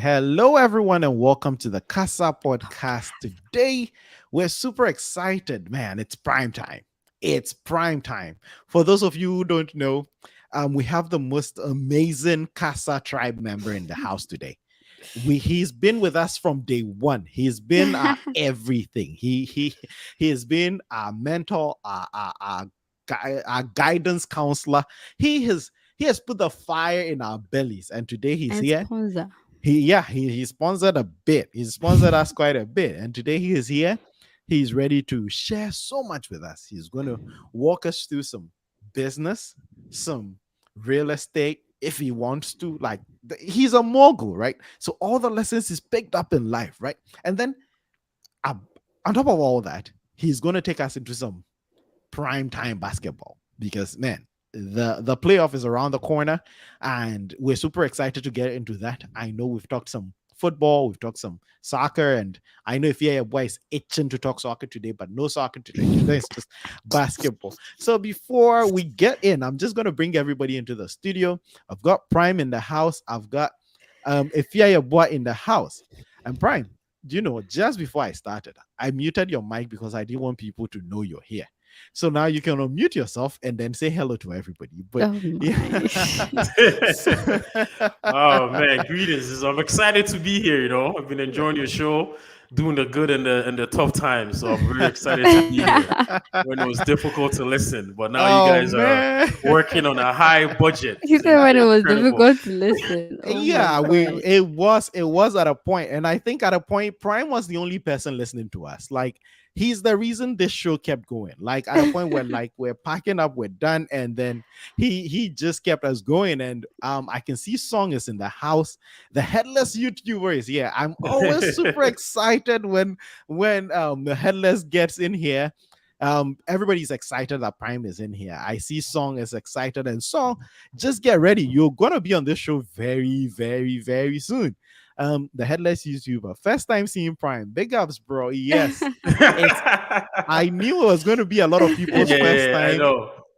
Hello, everyone, and welcome to the Kasa podcast. Today, we're super excited, man. It's prime time. It's prime time. For those of you who don't know, we have the most amazing Kasa tribe member in the house today. He's been with us from day one. He's been everything. He has been our mentor, our guidance counselor. He has put the fire in our bellies, and today he's and here. sponsor. He sponsored a bit. He sponsored us quite a bit, and today he is here. He's ready to share so much with us. He's going to walk us through some business, some real estate, if he wants to. Like he's a mogul, right? So all the lessons he's picked up in life, right? And then uh, on top of all that, he's going to take us into some prime time basketball because man, the playoff is around the corner, and we're super excited to get into that. I know we've talked some football, we've talked some soccer, and I know if your boy is itching to talk soccer today, but no soccer today. Today is just basketball. So before we get in, I'm just gonna bring everybody into the studio. I've got Prime in the house. I've got Ifya boy in the house, and Prime. Do you know? Just before I started, I muted your mic because I didn't want people to know you're here. So now you can unmute yourself and then say hello to everybody. But Oh my. Oh man, greetings. I'm excited to be here. I've been enjoying your show, doing the good and the tough times. So I'm very excited to be here when it was difficult to listen. But now you oh guys are man. working on a high budget. He said when it was difficult to listen. Oh my Yeah, god. it was at a point, and I think at a point Prime was the only person listening to us. Like he's the reason this show kept going. Like at a point when like we're packing up, we're done, and then he just kept us going. And I can see Song is in the house. The Headless YouTuber is here. I'm always super excited when the Headless gets in here. Everybody's excited that Prime is in here. I see Song is excited, and Song, just get ready. You're gonna be on this show very, very, very soon. The Headless YouTuber, first time seeing Prime. Big ups, bro. Yes, I knew it was going to be a lot of people's first Yeah, time.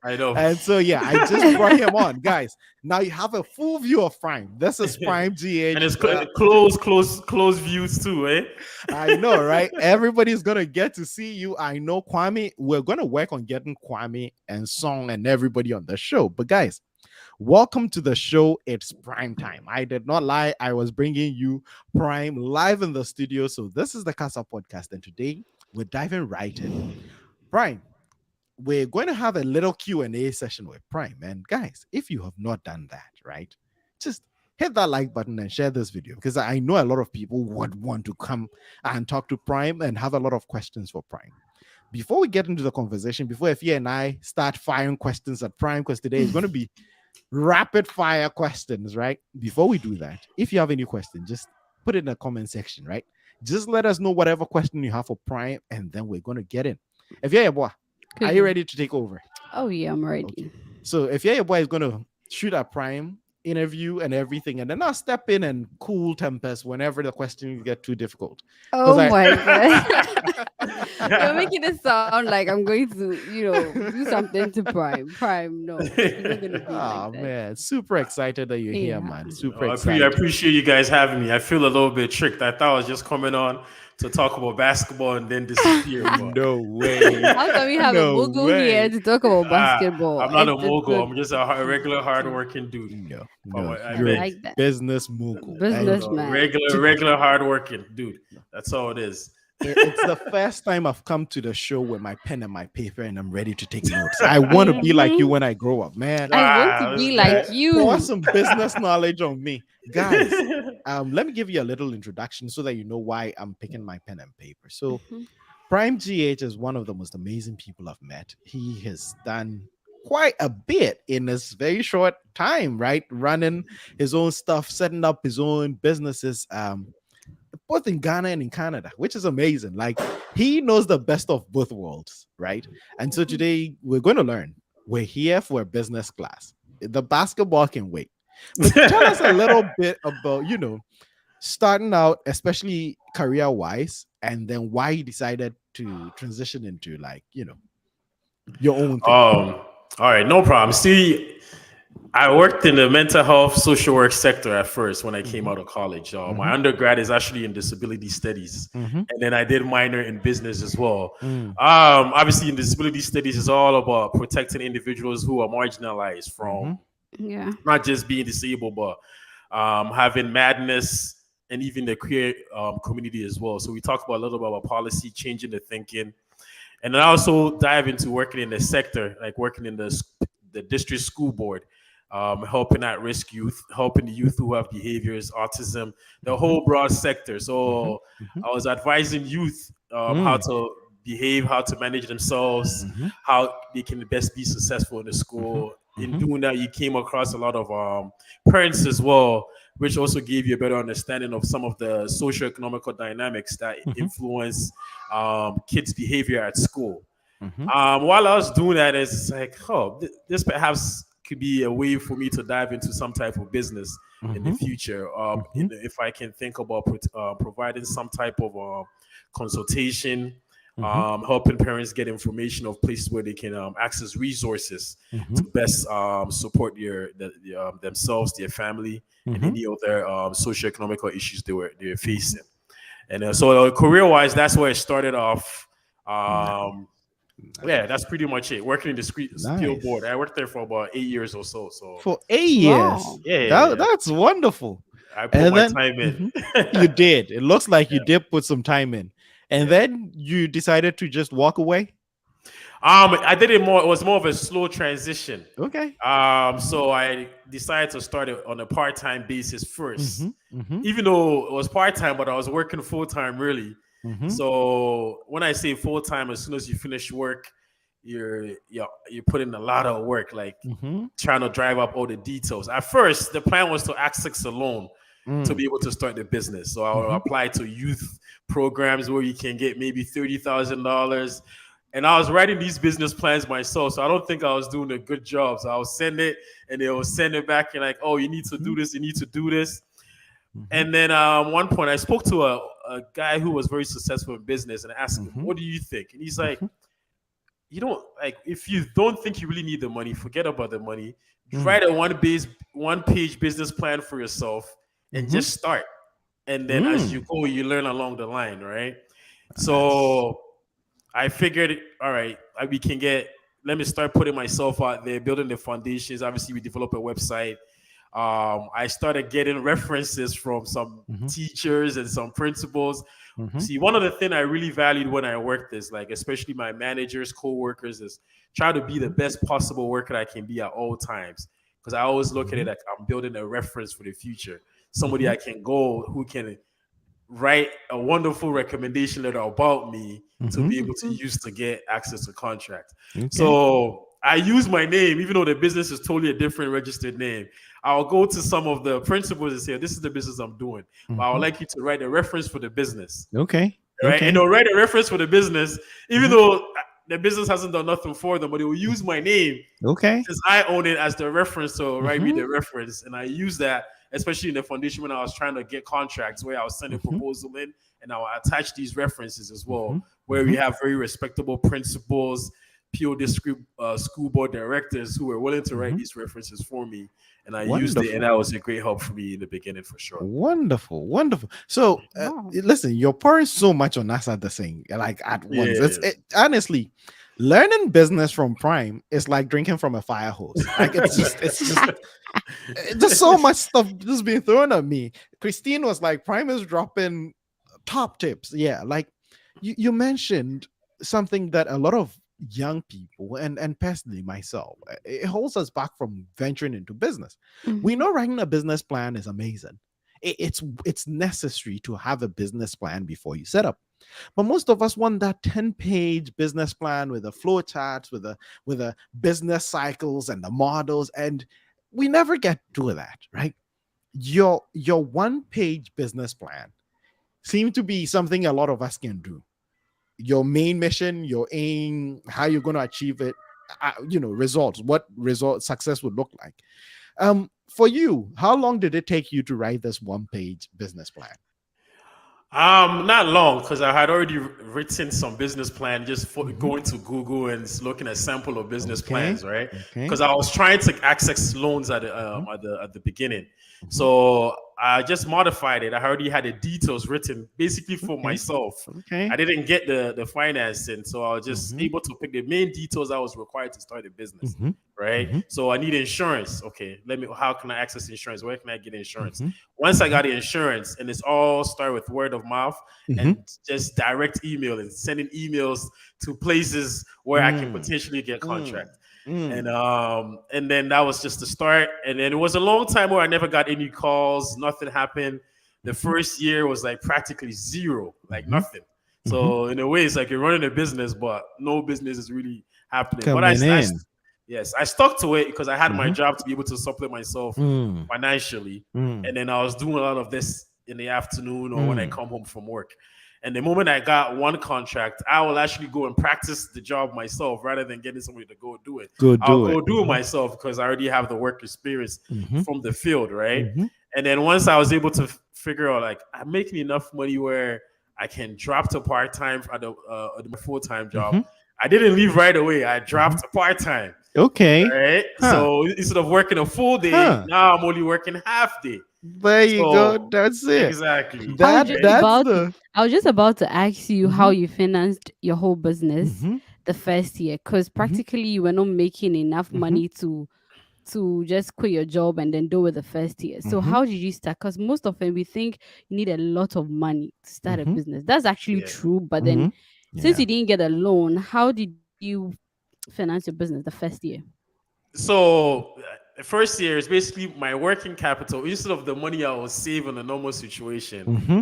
I know. And so, yeah, I just brought him on. Guys, now you have a full view of Prime. This is Prime GH. And it's close views too, eh? I know, right? Everybody's going to get to see you. I know Kwame. We're going to work on getting Kwame and Song and everybody on the show. But, guys, welcome to the show. It's prime time. I did not lie. I was bringing you Prime live in the studio. So, this is the Kasa podcast. And today, we're diving right in. Prime, we're going to have a little Q&A session with Prime. And guys, if you have not done that, right, just hit that like button and share this video because I know a lot of people would want to come and talk to Prime and have a lot of questions for Prime. Before we get into the conversation, before Efia and I start firing questions at Prime, because today is going to be rapid fire questions, right? Before we do that, if you have any question, just put it in the comment section, right? Just let us know whatever question you have for Prime, and then we're going to get in. Efia boy, are you ready to take over? Oh yeah, I'm ready. Okay. So if your boy is going to shoot a Prime interview and everything, and then I'll step in and cool tempers whenever the questions get too difficult. Oh my god. You're making it sound like I'm going to, do something to Prime. Prime, no. It's not gonna be like that. Man, super excited that you're here, man. Super I excited. appreciate you guys having me. I feel a little bit tricked. I thought I was just coming on to talk about basketball and then disappear. No way. How come we have a mogul here to talk about basketball? I'm not a mogul. I'm just a regular hardworking dude. No, you're like that. Business mogul. Businessman. Regular hardworking dude. That's all it is. It's the first time I've come to the show with my pen and my paper and I'm ready to take notes. I want to be like you when I grow up, man. I want to be like you. Pour some business knowledge on me. Guys, let me give you a little introduction so that you know why I'm picking my pen and paper. So Prime GH is one of the most amazing people I've met. He has done quite a bit in this very short time, right? Running his own stuff, setting up his own businesses, both in Ghana and in Canada, which is amazing. Like he knows the best of both worlds, right? And so today we're going to learn. We're here for a business class. The basketball can wait. But tell us a little bit about, starting out, especially career-wise, and then why you decided to transition into your own thing. All right, no problem. See, I worked in the mental health social work sector at first when I came Mm-hmm. out of college. Mm-hmm. My undergrad is actually in disability studies, Mm-hmm. and then I did minor in business as well. Mm. Obviously, in disability studies, is all about protecting individuals who are marginalized Mm-hmm. from Yeah. not just being disabled, but having madness and even the queer community as well. So we talk about a little bit about policy, changing the thinking, and then I also dive into working in the sector, like working in the district school board, helping at risk youth, helping the youth who have behaviors, autism, the Mm-hmm. whole broad sector. Mm-hmm. So Mm-hmm. I was advising youth how Mm. to behave, how to manage themselves, Mm-hmm. how they can best be successful in the Mm-hmm. school. In Mm-hmm. doing that, you came across a lot of parents as well, which also gave you a better understanding of some of the socio-economical dynamics that Mm-hmm. influence kids' behavior at school. Mm-hmm. While I was doing that, it's like, oh, this perhaps could be a way for me to dive into some type of business in the Mm-hmm. future. Mm-hmm. If I can think about providing some type of consultation, Mm-hmm. helping parents get information of places where they can access resources Mm-hmm. to best support themselves, their family, and Mm-hmm. any other socioeconomical issues they're facing. And so, career-wise, that's where it started off. Um, yeah, that's pretty much it. Working in the steel board. Nice. I worked there for about 8 years or so. So For 8 years. Wow. yeah, yeah, That yeah. that's wonderful. I put And my then time in. mhm, you did. It looks like you Yeah, did put some time in. And yeah. then you decided to just walk away. I did it more. It was more of a slow transition. Okay. Mm-hmm. So I decided to start it on a part-time basis Mm-hmm. first, Mm-hmm. even though it was part-time, but I was working full-time really. Mm-hmm. So when I say full-time, as soon as you finish work, you're putting a lot of work, like Mm-hmm. trying to drive up all the details. At first, the plan was to access a loan to Mm. be able to start the business. So I'll Mm-hmm. apply to youth programs where you can get maybe $30,000. And I was writing these business plans myself, so I don't think I was doing a good job. So I'll send it, and they will send it back and like, oh, you need to Mm-hmm. do this, you need to do this. Mm-hmm. And then one point, I spoke to a guy who was very successful in business, and I asked him, Mm-hmm. "What do you think?" And he's like, Mm-hmm. you don't like if you don't think you really need the money, forget about the money. Mm. Write a one page business plan for yourself and Mm-hmm. just start. And then as you Mm. go, you learn along the line, right? That's So I figured, all right, we can get. Let me start putting myself out there, building the foundations. Obviously, we develop a website. I started getting references from some mm-hmm. teachers and some principals. Mm-hmm. See, one of the things I really valued when I worked is like, especially my managers, co-workers, is try to be the best possible worker I can be at all times. Because I always look at Mm-hmm. it like I'm building a reference for the future. Somebody Mm-hmm. I can go who can write a wonderful recommendation letter about me to Mm-hmm. be able to Mhm. use to get access to contract. Okay. So I use my name, even though the business is totally a different registered name. I'll go to some of the principals and say, "This is the business I'm doing, but I would Mm-hmm. like you to write a reference for the business." Okay. Right? And Okay. they'll write a reference for the business, even Mm-hmm. though the business hasn't done nothing for them, but they will use my name Okay. since I own it as the reference. So write me Mm-hmm. the reference, and I use that, especially in the foundation when I was trying to get contracts, where I'll send a Mm-hmm. proposal in, and I'll attach these references as Mm-hmm. well, where Mm-hmm. we have very respectable principals, PO district school board directors who were willing to write Mm-hmm. these references for me, and I used it, and Wonderful. that was a great help for me in the beginning for sure. Wonderful, wonderful. So, Wow. listen, you're pouring so much on us at the same, like at once. Yes. Honestly, learning business from Prime is like drinking from a fire hose. Like it's just so much stuff just being thrown at me. Christine was like, Prime is dropping top tips. Yeah, like you mentioned something that a lot of young people and personally myself, it holds us back from venturing into business. We Mhm. know writing a business plan is amazing. It's necessary to have a business plan before you set up. But most of us want that 10-page business plan with the flow charts, with the business cycles and the models, and we never get to that, right? Your one-page business plan seems to be something a lot of us can do. Your main mission, your aim, how you're going to achieve it, results, what result success would look like. For you, how long did it take you to write this one-page business plan? Not long because I had already written some business plan, just for Mm-hmm. going to Google and looking at sample of business Okay. plans, right? Okay. Because I was trying to access loans Mm-hmm. at the beginning, Mm-hmm. so I just modified it. I already had the details written basically for Okay. myself. I Okay. didn't get the financing, so I was just Mm-hmm. able to pick the main details I was required to start a business. Mm-hmm. Right, Mm-hmm. so I need insurance. Okay, let me. How can I access insurance? Where can I get insurance? Mm-hmm. Once I Mm-hmm. got the insurance, and it's all started with word of mouth Mm-hmm. and just direct email and sending emails to places where I can Mm. potentially get Mm. contract. Mm. And then that was just the start. And then it was a long time where I never got any calls, nothing happened. The Mm-hmm. first year was like practically zero, like Mm-hmm. nothing. Mm-hmm. So in a way, it's like you're running a business, but no business is really happening. But Coming in. yes, I stuck to it because I had my Mm-hmm. job to be able to supplement myself Mm. financially. Mm. And then I was doing a lot of this in the afternoon or when I Mm. come home from work. And the moment I got one contract, I will actually go and practice the job myself rather than getting somebody to go do it. Go I'll do go it. do it myself because I already have the work experience Mm-hmm. from the field, right? Mm-hmm. And then once I was able to figure out, like, I'm making enough money where I can drop to part time at my full time job. Mm-hmm. I didn't leave right away. I Mm-hmm. dropped to part time, Okay. right? Huh. So instead of working a full day, Huh. now I'm only working half day. There you go. So That's it. exactly, I was That just right? that's about the I was just about to ask you how mm-hmm. you financed your whole business Mm-hmm. the first year, because Mm-hmm. practically you were not making enough Mm-hmm. money to just quit your job and then do it the first year. So Mm-hmm. how did you start? Because most of them we think you need a lot of money to start a Mm-hmm. business. That's actually Yeah. true. But Mm-hmm. then since Yeah. you didn't get a loan, how did you finance your business the first year? So the first year is basically my working capital. Instead of the money I was saving in a normal situation, Mm-hmm.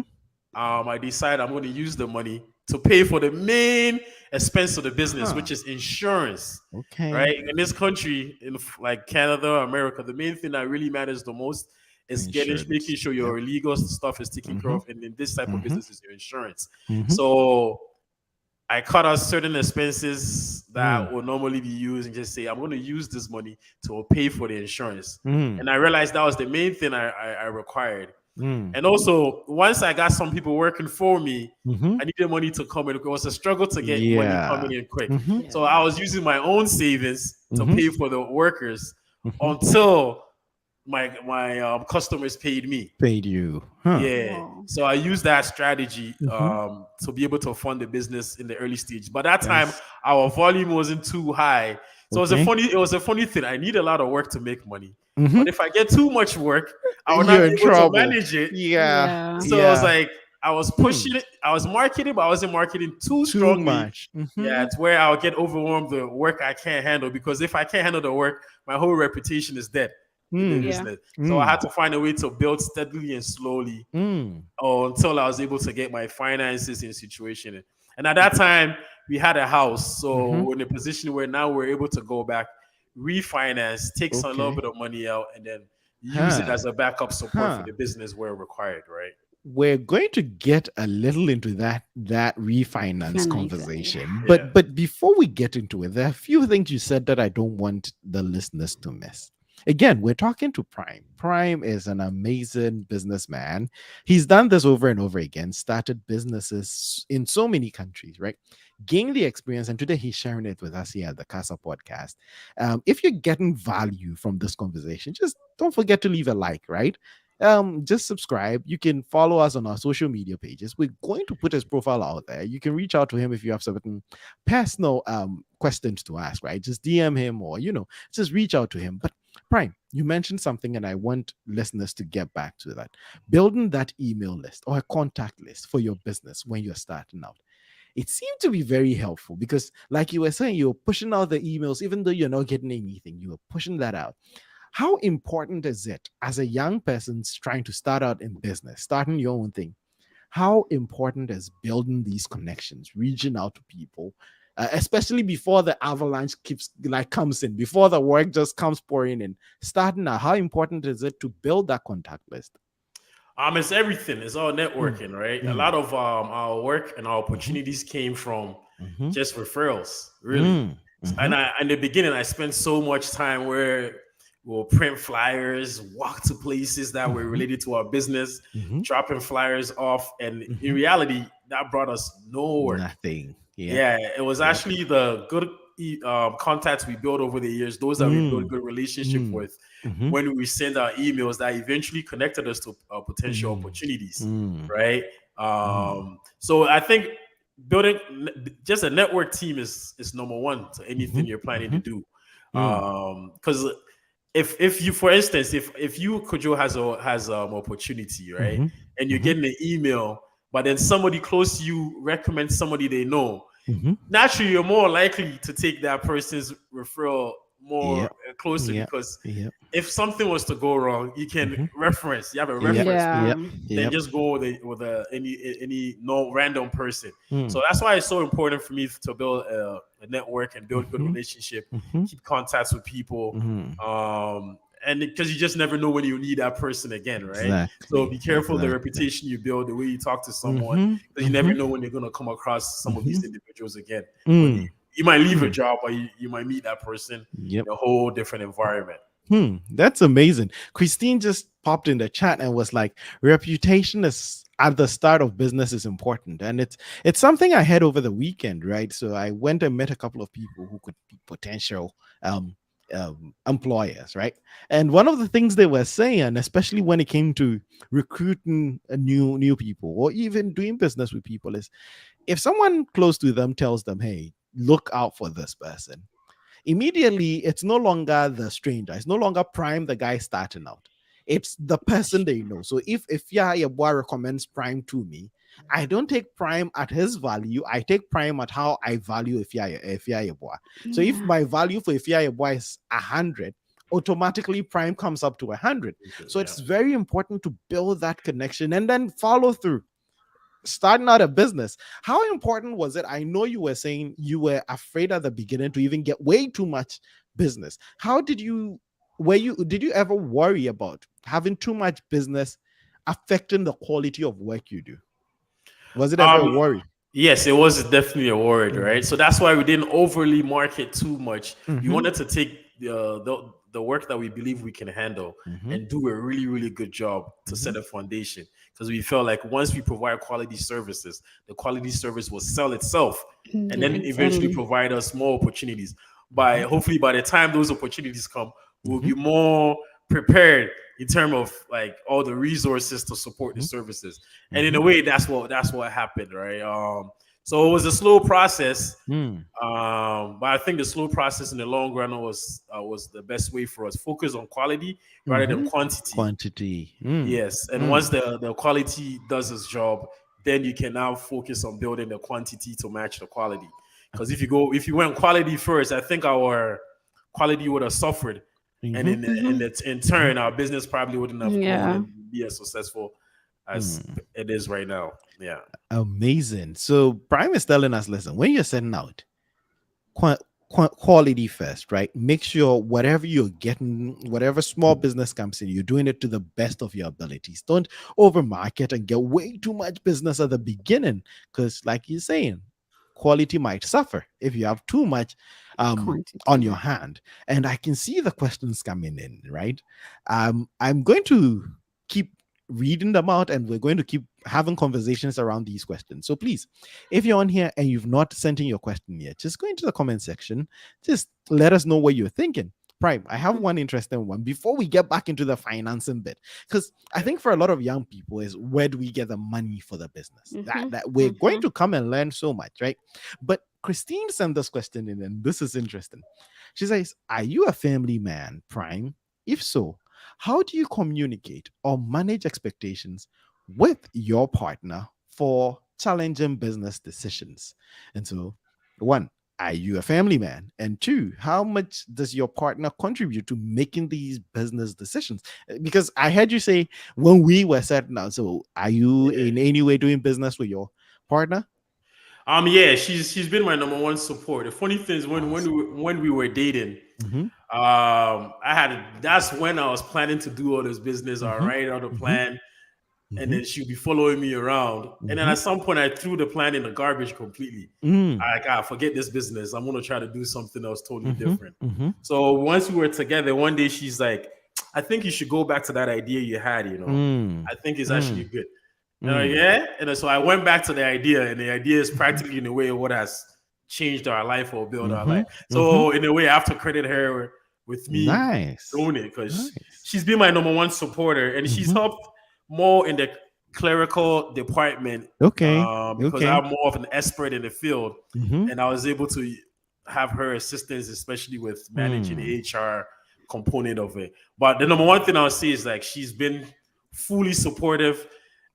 I decide I'm going to use the money to pay for the main expense of the business, Huh. which is insurance. Okay. Right, in this country, in like Canada, America, the main thing that really matters the most is making Insurance. sure Yep. your illegal stuff is taken care Mm-hmm. of, and in this type of Mm-hmm. business is your insurance. Mm-hmm. So I cut out certain expenses Mm. that would normally be used and just say, I'm going to use this money to pay for the insurance. Mm. And I realized that was the main thing I required. Mm. And also, once I got some people working for me, Mm-hmm. I needed money to come in. It was a struggle to get money Yeah. coming in quick. Mm-hmm. So Yeah. I was using my own savings to Mm-hmm. pay for the workers Mm-hmm. until my customers paid me. Paid you. Huh. Yeah. Wow. So I used that strategy Mm-hmm. to be able to fund the business in the early stage. But that time That's our volume wasn't too high. So okay. it was a funny thing. I need a lot of work to make money. Mm-hmm. But if I get too much work, I will not You're be in able to trouble. manage it. Yeah. Yeah. So I was Yeah. like, I was Hmm. pushing it, I was marketing, but I wasn't marketing too Too strongly. much. Yeah, Mm-hmm. it's where I'll get overwhelmed the work I can't handle because if I can't handle the work, my whole reputation is dead in the Mm. Yeah. business. So I Mm. had to find a way to build steadily and slowly Mm. until I was able to get my finances in situation. And at that time, we had a house, so Mm-hmm. we're in a position where now we're able to go back, refinance, take some little Okay. bit of money out, and then use it Huh. as a backup support for Huh. the business where required, right? We're going to get a little into that refinance Finance. conversation, Yeah. Yeah. but before we get into it, there are a few things you said that I don't want the listeners to miss. Again, we're talking to Prime. Prime is an amazing businessman. He's done this over and over again, started businesses in so many countries, right? Gained the experience, and today he's sharing it with us here at the Kasa podcast. If you're getting value from this conversation, just don't forget to leave a like, right? Just subscribe. You can follow us on our social media pages. We're going to put his profile out there. You can reach out to him if you have certain personal questions to ask, right? Just DM him, or just reach out to him. But Prime, you mentioned something, and I want listeners to get back to that. Building that email list or a contact list for your business when you're starting out, it seemed to be very helpful because, like you were saying, you're pushing out the emails even though you're not getting anything. You were pushing that out. How important is it as a young person trying to start out in business, starting your own thing? How important is building these connections, reaching out to people, especially before the avalanche keeps like comes in, before the work just comes pouring in? Starting out, how important is it to build that contact list? It's everything. It's all Mm, networking, right? A mm, lot of our work and our mhm, opportunities came from mhm, just referrals, really. mm, And mhm, in the beginning, I spent so much time where we'll print flyers, walk to places that were Mhm. related to our business, Mhm. dropping flyers off. And in Mhm. reality, that brought us nowhere. Nothing. Yep. Yeah, it was Yep. actually the good contacts we built over the years, those that we built Mm. good relationship Mm. with, Mhm. when we send our emails that eventually connected us to potential Mm. opportunities, Mm. right? Mm. So I think building just a network team is number one to anything Mhm. you're planning to Mhm. do. Mm. Because if you, for instance, if you Kojo has opportunity, right, Mhm. and you're Mhm. getting an email, but then somebody close to you recommends somebody they know, Mhm. naturally you're more likely to take that person's referral more Yep. closely, Yep. because Yep. if something was to go wrong, Mhm. you have a Yep. reference point, Yep. Yeah. then Yep. just go with any no random person. Mm. So that's why it's so important for me to build a network and build good Mhm. relationship, Mhm. keep contacts with people, Mhm. and because you just never know when you need that person again, right? So Exactly. be careful the Exactly. reputation you build, the way you talk to someone, Mhm. because you never Mhm. know when you're gonna come across some of these Mhm. individuals again. When Mm. you might leave a Mm. job, or you might meet that person Yep. in a whole different environment. That's amazing. Christine just popped in the chat and was like, reputation is at the start of business is important. And it's something I had over the weekend, right? So I went and met a couple of people who could be potential um employers, right? And one of the things they were saying, especially when it came to recruiting new people or even doing business with people, is if someone close to them tells them, hey, look out for this person, immediately it's no longer the stranger, it's no longer Prime, the guy starting out, it's the person they know. So if your boy recommends Prime to me, I don't take Prime at his value, I take Prime at how I value if your boy. So if Yeah. my value for if your boy is 100, automatically Prime comes up to 100. So Yeah. it's very important to build that connection and then follow through. Starting out a business, how important was it? I know you were saying you were afraid at the beginning to even get way too much business. How did you, did you ever worry about having too much business affecting the quality of work you do? Was it ever a Um, worry? yes, it was definitely a word, right? Mm. So that's why we didn't overly market too much. We Mm-hmm. wanted to take the work that we believe we can handle Mm-hmm. and do a really, really good job to Mm-hmm. set a foundation. Because we felt like once we provide quality services, the quality service will sell itself and Yeah, then eventually exactly. provide us more opportunities. By Mm-hmm. hopefully by the time those opportunities come, we'll Mm-hmm. be more prepared in terms of like all the resources to support the services. And in Mm-hmm. a way, that's what happened, right? So it was a slow process, Mm-hmm. but I think the slow process in the long run was the best way for us. Focus on quality rather than Mm-hmm. quantity. Quantity. Mm. Yes, and once Mm. the quality does its job, then you can now focus on building the quantity to match the quality. Because if you went quality first, I think our quality would have suffered, and Mm-hmm. in Mm-hmm. turn, our business probably wouldn't have grown Yeah. and be as successful as Mm. it is right now. Yeah. Amazing. So Prime is telling us, listen, when you're setting out, quality first, right? Make sure whatever you're getting, whatever small business comes in, you're doing it to the best of your abilities. Don't overmarket and get way too much business at the beginning, because, like you're saying, quality might suffer if you have too much on your Quantity. hand. And I can see the questions coming in, right? I'm going to keep reading them out and we're going to keep having conversations around these questions. So please, if you're on here and you've not sent in your question yet, just go into the comment section. Just let us know what you're thinking. Prime, I have one interesting one before we get back into the financing bit. Because I think for a lot of young people is where do we get the money for the business? That Mm-hmm. that we're going Mm-hmm. to come and learn so much, right? But Christine sent this question in, and this is interesting. She says, are you a family man, Prime? If so, how do you communicate or manage expectations with your partner for challenging business decisions? And so, one, are you a family man? And two, how much does your partner contribute to making these business decisions? Because I heard you say when we were setting out, so are you Yeah. in any way doing business with your partner? Yeah, she's been my number one support. The funny thing is Awesome. when we were dating, Mm-hmm. I had that's when I was planning to do all this business. I Mm-hmm. write out a Mm-hmm. plan. and then she'll be following me around. And then Mhm. at some point, I threw the plan in the garbage completely. Mm. Forget this business. I'm gonna try to do something else totally Mhm. different. Mhm. So once we were together, one day she's like, "I think you should go back to that idea you had. Mm. I think it's actually Mm. good." Mm. Yeah. And then, so I went back to the idea, and the idea is practically in a way what has changed our life or built our life. Mhm. Mhm. So in a way, I have to credit her with me Nice. doing it because Nice. she's been my number one supporter, and she's Mhm. helped more in the clerical department Okay. because Okay. I'm more of an expert in the field, Mhm. and I was able to have her assistance, especially with managing Mm. the HR component of it. But the number one thing I'll say is like she's been fully supportive,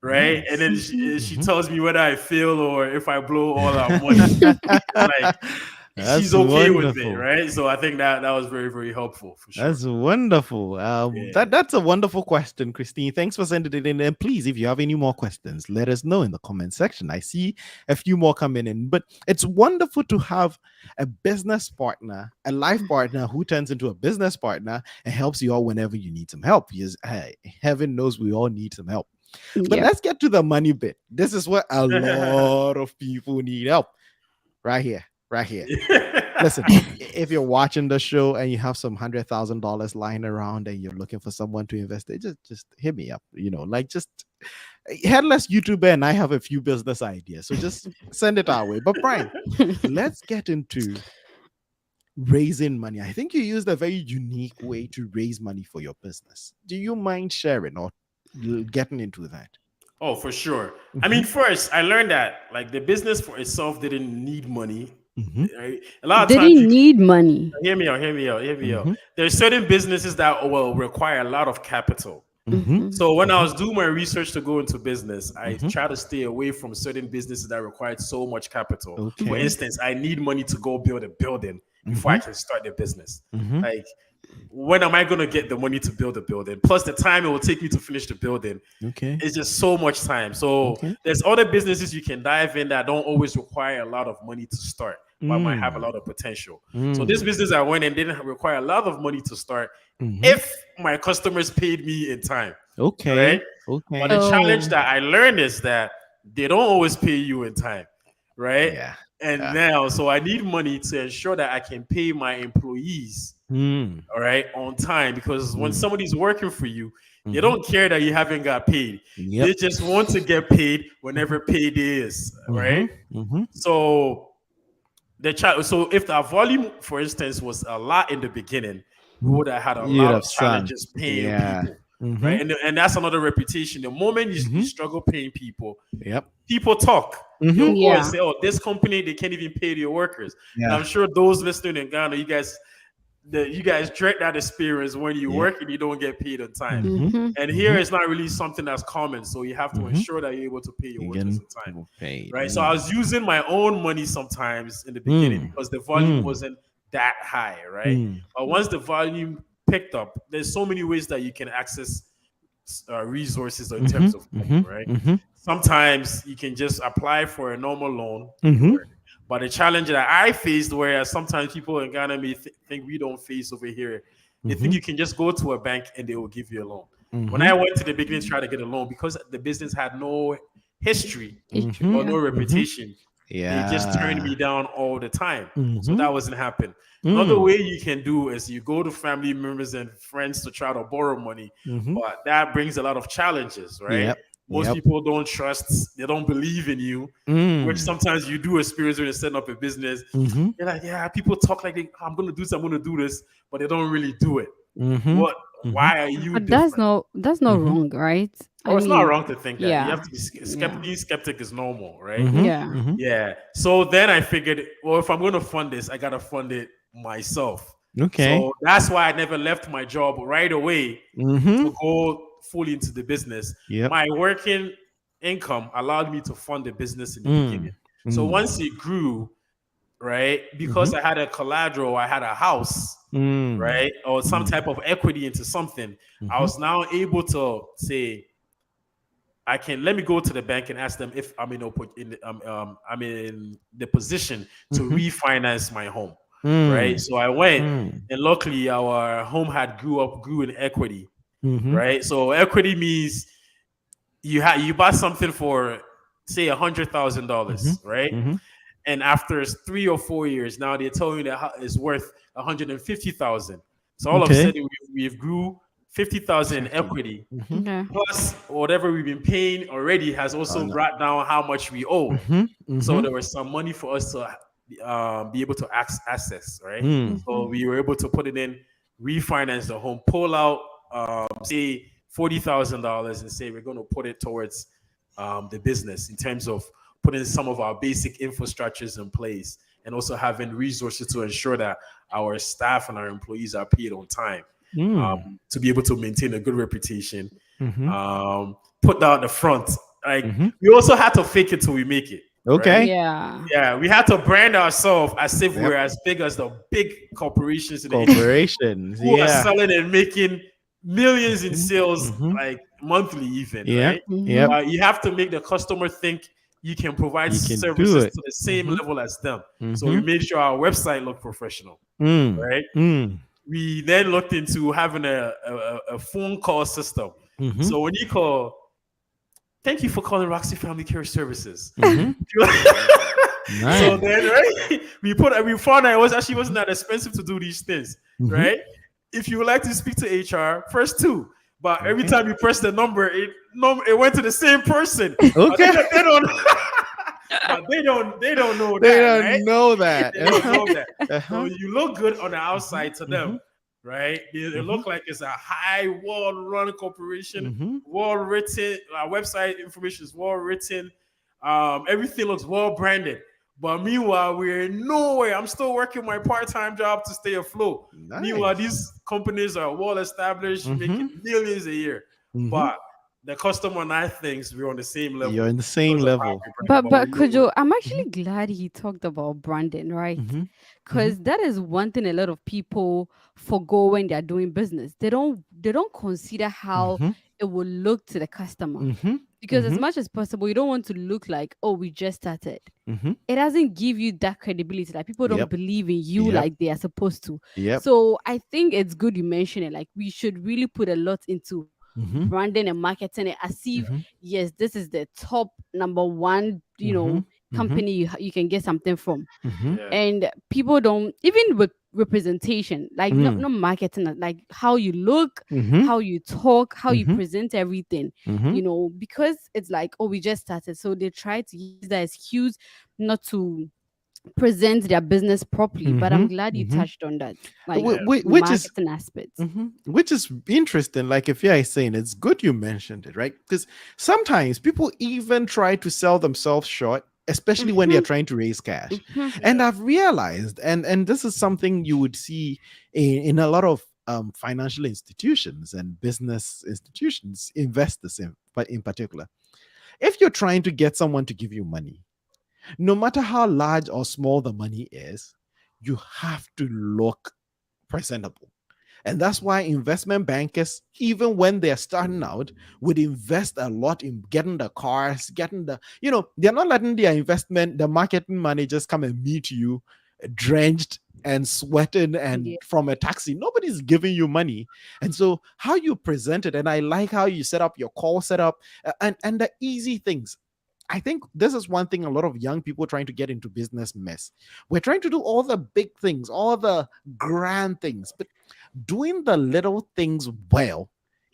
right? And Nice. then Mhm. she Mhm. tells me whether I fail or if I blow all our money. Like That's she's okay with it, wonderful. right? So I think that was very, very helpful for sure. That's wonderful. Yeah. That's a wonderful question, Christine. Thanks for sending it in. And please, if you have any more questions, let us know in the comment section. I see a few more coming in, but it's wonderful to have a business partner, a life partner who turns into a business partner and helps you all whenever you need some help. Because hey, heaven knows we all need some help. But Yep. let's get to the money bit. This is where a lot of people need help. Right here, right here. Listen, if you're watching the show and you have some $100,000 lying around and you're looking for someone to invest in, just hit me up. Like just Headless YouTuber and I have a few business ideas, so just send it our way. But Brian, let's get into raising money. I think you used a very unique way to raise money for your business. Do you mind sharing or getting into that? Oh, for sure. I Mm-hmm. mean, first, I learned that like the business for itself didn't need money. Mm-hmm. Right? A lot of Did times he you need money? hear me out, hear me out, hear me out. Mm-hmm. There's certain businesses that will require a lot of capital. Mm-hmm. Mhm. So when I Mm-hmm. was doing my research to go into business, I Mm-hmm. try to stay away from certain businesses that required so much capital. For Okay. instance, I need money to go build a building before Mm-hmm. I can start the business. Mm-hmm. Like, when am I going to get the money to build a building? Plus, the time it will take me to finish the building. Okay. It's just so much time. So Okay. there's other businesses you can dive in that don't always require a lot of money to start, but might have a Mm. lot of potential. So this Mm. business I went in didn't require a lot of money to start Mm-hmm. if my customers paid me in time, right? Okay. But the Okay. challenge Oh. that I learned is that they don't always pay you in time, right? Yeah. And Yeah. now, so I need money to ensure that I can pay my employees, Mm. all right, on time. Because when Mm. somebody's working for you, they Mm-hmm. don't care that you haven't got paid. Yep. They just want to get paid Mm-hmm. whenever payday is, Mm-hmm. right? Mm-hmm. So so if the volume, for instance, was a lot in the beginning, we would have had a You'd lot have of sung. challenges paying Yeah. people, Mm-hmm. right? And that's another reputation. The moment you Mm-hmm. struggle paying people, Yep. people talk. Mm-hmm. They'll go and Yeah. say, "Oh, this company they can't even pay their workers." And I'm Yeah. sure those listening in Ghana, you guys dread that experience when you Yep. work and you don't get paid on time. Mm-hmm. Mhm. And here Mm-hmm. it's not really something that's common, so you have to Mm-hmm. ensure that you're able to pay your You're workers getting on time, people paid. right? So I was using my own money sometimes in the beginning Mm. because the volume Mm. wasn't that high, right? Mm. But once the volume picked up, there's so many ways that you can access resources in terms of Mm-hmm. money, right? Mm-hmm. Sometimes you can just apply for a normal loan and it Mm-hmm. works. But the challenge that I faced, whereas sometimes people in Ghana may think we don't face over here, they Mm-hmm. think you can just go to a bank and they will give you a loan. When Mm-hmm. I went to the beginning to try to get a loan, because the business had no history History. or Yeah. no Mm-hmm. reputation, they just turned me Yeah. down all the time. So Mm-hmm. that wasn't happening. Another Mm. way you can do is you go to family members and friends to try to borrow money, Mm-hmm. but that brings a lot of challenges, right? Yep. Most Yep. people don't trust, they don't believe in you, which Mm. sometimes you do experience when you're setting up a business. Mm-hmm. You're like, yeah, people talk like I'm gonna do this, I'm gonna do this, but they don't really do it. Mm-hmm. What? Mm-hmm. Why are you But different? that's not Mm-hmm. wrong, right? Oh, I it's not mean, wrong to think that. You yeah. have to be Yeah. being skeptic is normal, right? Mm-hmm. Yeah. Mm-hmm. Yeah. So then I figured, well, if I'm going to fund this, I got to fund it myself. Okay. So that's why I never left my job right away Mm-hmm. to go fully into the business. Yep. My working income allowed me to fund the business in the Mm. beginning. So Mm. once it grew, right, because Mhm. I had a collateral, I had a house, Mm. right, or some Mm. type of equity into something, I Mhm. was now able to say, I can let me go to the bank and ask them if I'm I'm in the position to Mhm. refinance my home, right? Mm. So I went, Mm. and luckily our home had grew in equity, Mhm. right? So equity means you buy something for say Mhm. $100,000, right? Mhm. And after 3 or 4 years, now they're telling you that it's worth 150,000. So all of a Okay. sudden we've grew 50,000 in 50. equity. Mhm. Okay. Plus whatever we've been paying already has also No. brought down how much we owe. Mhm. So Mhm. there was some money for us to be able to access, right? Mm. So Mhm. we were able to put it in, refinance the home, pull out, say $40,000, and say we're going to put it towards the business in terms of putting some of our basic infrastructures in place, and also having resources to ensure that our staff and our employees are paid on time, Mm. to be able to maintain a good reputation, Mhm. put that at the front. Like, Mhm. we also had to fake it till we make it, right? Okay. Yeah. Yeah, we had to brand ourselves as if Yep. we're as big as the big corporations in the industry Corporations. who are Yeah. selling and making millions in Mhm. sales, Mhm. like monthly, even, Yeah. right? Yep. Mhm. You have to make the customer think you can provide You can do services it. to the same Mhm. level as them. So we Mhm. made sure our website looked professional, Mm. right? Mm. We then looked into having a phone call system. Mhm. So when you call, thank you for calling Roxy Family Care Services. Mhm. So Nice. then, right, we found that it wasn't that expensive to do these things, Mhm. right? If you would like to speak to HR, press two. But every Okay. time you press the number, it went to the same person. But Okay. they don't, but they don't know They that, right? don't know that. They don't know that. So Uh-huh. you look good on the Mhm. outside to them, Mhm. right? They Mhm. look like it's a high world-run corporation, Mhm. well written. Our website information is well written. Everything looks well branded. But meanwhile, we're nowhere. I'm still working my part-time job to stay afloat. Meanwhile, Nice. these companies are well established, making Mhm. millions a year. Mhm. But the customer and I thinks we're on the same You're level in the same because of how level. we brand, But but we're nowhere. Kojo, I'm Mhm. actually glad he talked about branding, right? Mhm. Mhm. Because that is one thing a lot of people forgo when they're doing business. They don't consider how Mhm. it will look to the customer. Mhm. Because as Mhm. much as possible, you don't want to look like, oh, we just started. Mhm. It doesn't give you that credibility. Like people don't Yep. believe in you Yep. like they are supposed to. Yep. So I think it's good you mention it. Like we should really put a lot into Mhm. branding and marketing it as if Mhm. yes, this is the top number one, Mhm. Mhm. company you can get something from. Mhm. Yeah. And people don't even with representation, like Mm. not marketing, like how you look, Mhm. how you talk, how you Mhm. present everything, Mhm. because it's like, oh, we just started. So they try to use that excuse not to present their business properly. But I'm Mhm. glad you Mhm. touched on that, like Yeah. Which is marketing aspects. which is interesting. Like if you're saying it's good you mentioned it, right? Because sometimes people even try to sell themselves short, especially when they're Mm-hmm, trying to raise cash. mm-hmm. And Yeah. I've realized, and this is something you would see in a lot of financial institutions and business institutions, investors but in particular. If you're trying to get someone to give you money, no matter how large or small the money is, you have to look presentable. And that's why investment bankers, even when they're starting out, would invest a lot in getting the cars, getting they're not letting the marketing managers come and meet you drenched and sweating and Yeah. from a taxi. Nobody's giving you money. And so how you present it, and I like how you set up your call setup and the easy things. I think this is one thing a lot of young people trying to get into business miss. We're trying to do all the big things, all the grand things, but doing the little things well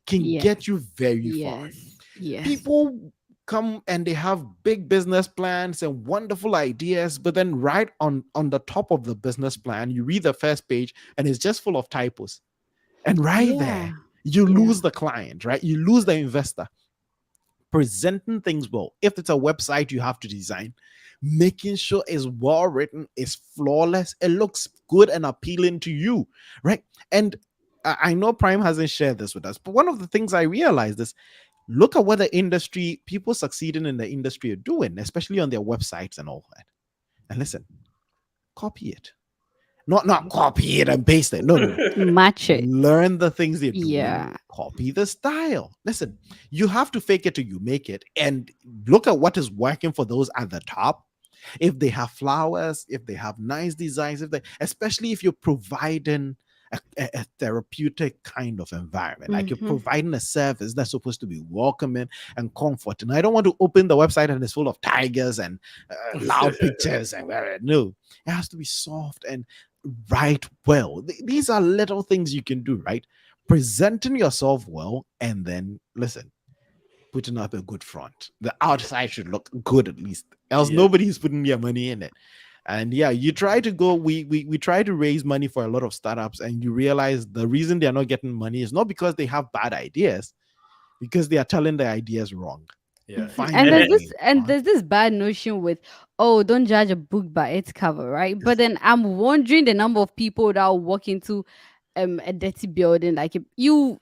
can Yes. get you very far. Yes. Yes. People come and they have big business plans and wonderful ideas, but then right on the top of the business plan, you read the first page and it's just full of typos. And right Yeah. there, you Yeah. lose the client, right? You lose the investor. Presenting things well. If it's a website you have to design, making sure it's well written, it's flawless, it looks good and appealing to you, right? And I know Prime hasn't shared this with us, but one of the things I realized is look at what the industry, people succeeding in the industry are doing, especially on their websites and all that. And listen, copy it. Not copy it and paste it. No, no, no. Match it. Learn the things they're doing, Yeah. copy the style. Listen, you have to fake it till you make it and look at what is working for those at the top. If they have flowers, if they have nice designs, especially if you're providing a therapeutic kind of environment. Like you're Mm-hmm. providing a service that's supposed to be welcoming and comforting. I don't want to open the website and it's full of tigers and loud pictures and no, it has to be soft and write well. These are little things you can do, right? Presenting yourself well, and then listen, putting up a good front. The outside should look good at least, else Yeah. nobody's putting their money in it. And yeah, you try to go. We try to raise money for a lot of startups, and you realize the reason they're not getting money is not because they have bad ideas, because they are telling the ideas wrong. Yeah. Mhm. Find And the And there's then, this money. and there's this bad notion with, oh, don't judge a book by its cover, right? But then I'm wondering the number of people that will walk into a dirty building. Like if you,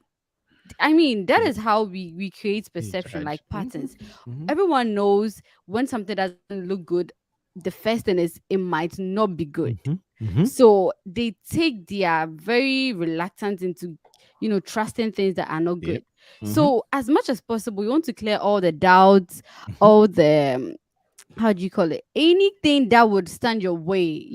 I mean, that Yep. is how we create You perception, judge. like patterns. Mhm. Everyone knows when something doesn't look good, the first thing is it might not be good. Mhm. Mhm. So they are very reluctant into, trusting things that are not Yep. good. Mhm. So as much as possible, you want to clear all the doubts, Mhm. all the how do you call it, anything that would stand your way,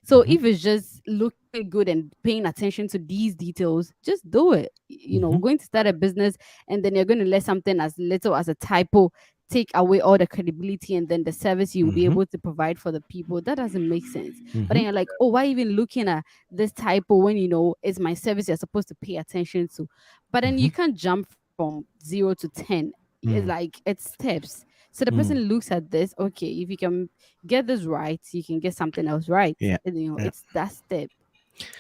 so Mhm. if it's just looking good and paying attention to these details, just do it. Mhm. Going to start a business and then you're going to let something as little as a typo take away all the credibility and then the service you will be Mhm. able to provide for the people. That doesn't make sense. But then Mhm. you're like, oh, why even looking at this typo when it's my service you're supposed to pay attention to? But then you Mhm. can't jump from 0 to 10. It's Mm. like it's steps. So the person Mm. looks at this, okay, if you can get this right, you can get something else right. Yeah. And, Yeah. it's that step.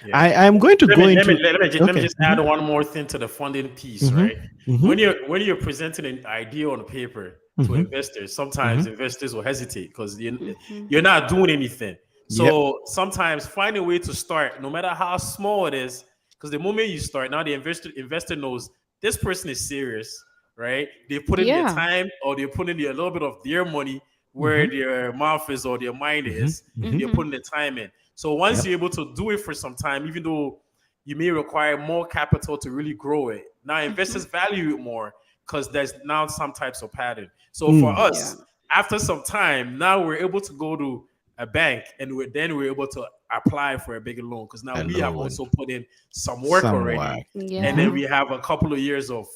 yeah. I'm going to Let go me let me into. let me Okay. just add one more thing to the funding piece, Mhm. right? Mhm. When you're presenting an idea on paper to Mhm. investors, sometimes Mhm. investors will hesitate because Mm-hmm. you're not doing anything. Yep. So sometimes find a way to start, no matter how small it is, because the moment you start, now the investor knows this person is serious, right? They put in their Yeah. time or they put in a little bit of their money where Mhm. their mouth is or their mind Mhm. is. Mhm. They're Mm-hmm. putting the time in. So once Yep. you're able to do it for some time, even though you may require more capital to really grow it. Now Mm-hmm. investors value it more because there's now some types of pattern. So for Mm. Yeah. us, after some time, now we're able to go to a bank and we're able to apply for a bigger loan because now we have Alone. also put in some work already. Somewhere. And then Mhm. Yeah. we have a couple of years of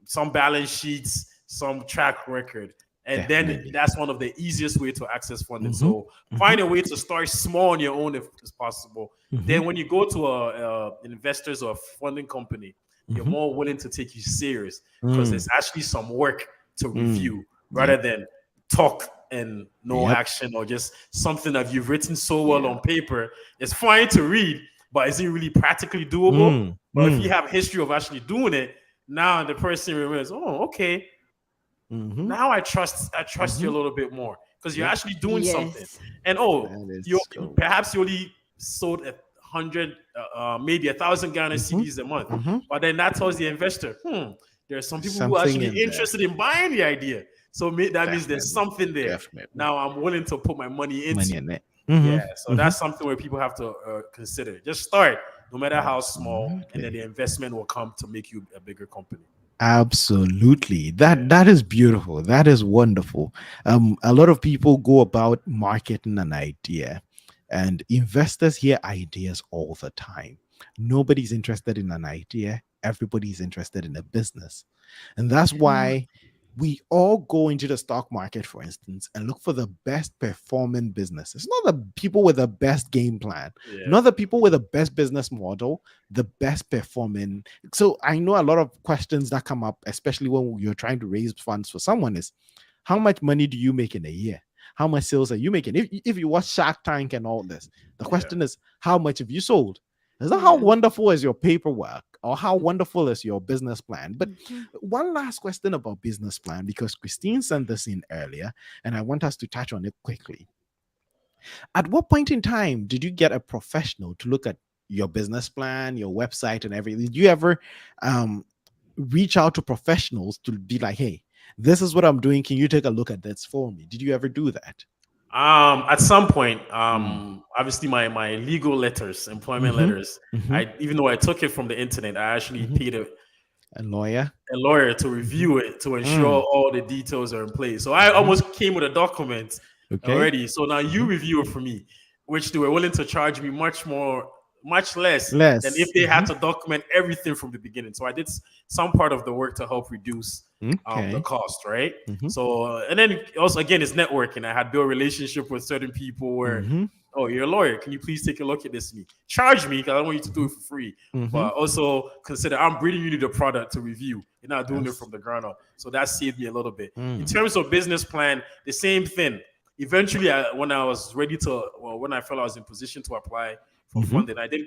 some balance sheets, some track record. And then Definitely. that's one of the easiest way to access funding. Mhm. So Mhm. find a way to start small on your own if it's possible. Mhm. Then when you go to investors or funding company, they're Mhm. more willing to take you serious because Mm. there's actually some work to Mm. review rather Yep. than talk and no Yep. action or just something that you've written so well Yeah. on paper. It's fine to read, but is it really practically doable? Mm. But if you Mm. have history of actually doing it, now the person remembers, oh, okay, Mhm. now I trust you a Mhm. little bit more because you're Yep. actually doing something. Yes. And oh, That you is cool. perhaps you only sold 100, maybe 1,000 Ghana Mhm. CDs a month, Mhm. but then that tells the investor, there are some people who are Something actually in there. interested in buying the idea. So that means there's Definitely. something there. Definitely. Now I'm willing to put my money Money into. in it. Yeah, Mhm. so Mhm. that's something where people have to consider. Just start, no matter how small, and then Absolutely. the investment will come to make you a bigger company. Absolutely. Yeah. That is beautiful. That is wonderful. A lot of people go about marketing an idea, and investors hear ideas all the time. Nobody's interested in an idea. Everybody's interested in a business. And that's Yeah. why we all go into the stock market, for instance, and look for the best performing businesses, not the people with the best game plan, Yeah. not the people with the best business model, the best performing. So I know a lot of questions that come up, especially when you're trying to raise funds for someone, is how much money do you make in a year? How much sales are you making? If you watch Shark Tank and all this, the Yeah. question is how much have you sold? It's not how Yeah. wonderful is your paperwork or how wonderful is your business plan. But Mm-hmm. one last question about business plan, because Christine sent this in earlier, and I want us to touch on it quickly. At what point in time did you get a professional to look at your business plan, your website, and everything? Did you ever um, reach out to professionals to be like, hey, this is what I'm doing. Can you take a look at this for me? Did you ever do that? At some point, Mm. obviously my legal letters, employment Mm-hmm. letters, Mm-hmm. I even though I took it from the internet, I actually Mm-hmm. paid a A lawyer. lawyer to Mm-hmm. review it to ensure Mm. all the details are in place. So I Mm-hmm. almost came with a document Okay. already. So now you Mm-hmm. review it for me, which they were willing to charge me much more much less than if Less. they had to document everything from the beginning. So I did some part of the work to help reduce the Okay. cost, right? Mm-hmm. So and then also again it's networking. I had built relationship with certain people where, Mm-hmm. oh, you're a lawyer. Can you please take a look at this? Me charge me because I don't want you to do it for free. Mm-hmm. But also consider I'm bringing you the product to review. You're not doing it Yes. from the ground up. So that saved me a little bit. In Mm. terms of business plan, the same thing. Eventually, when I was ready to, well, when I felt I was in position to apply for Mm-hmm. funding, I did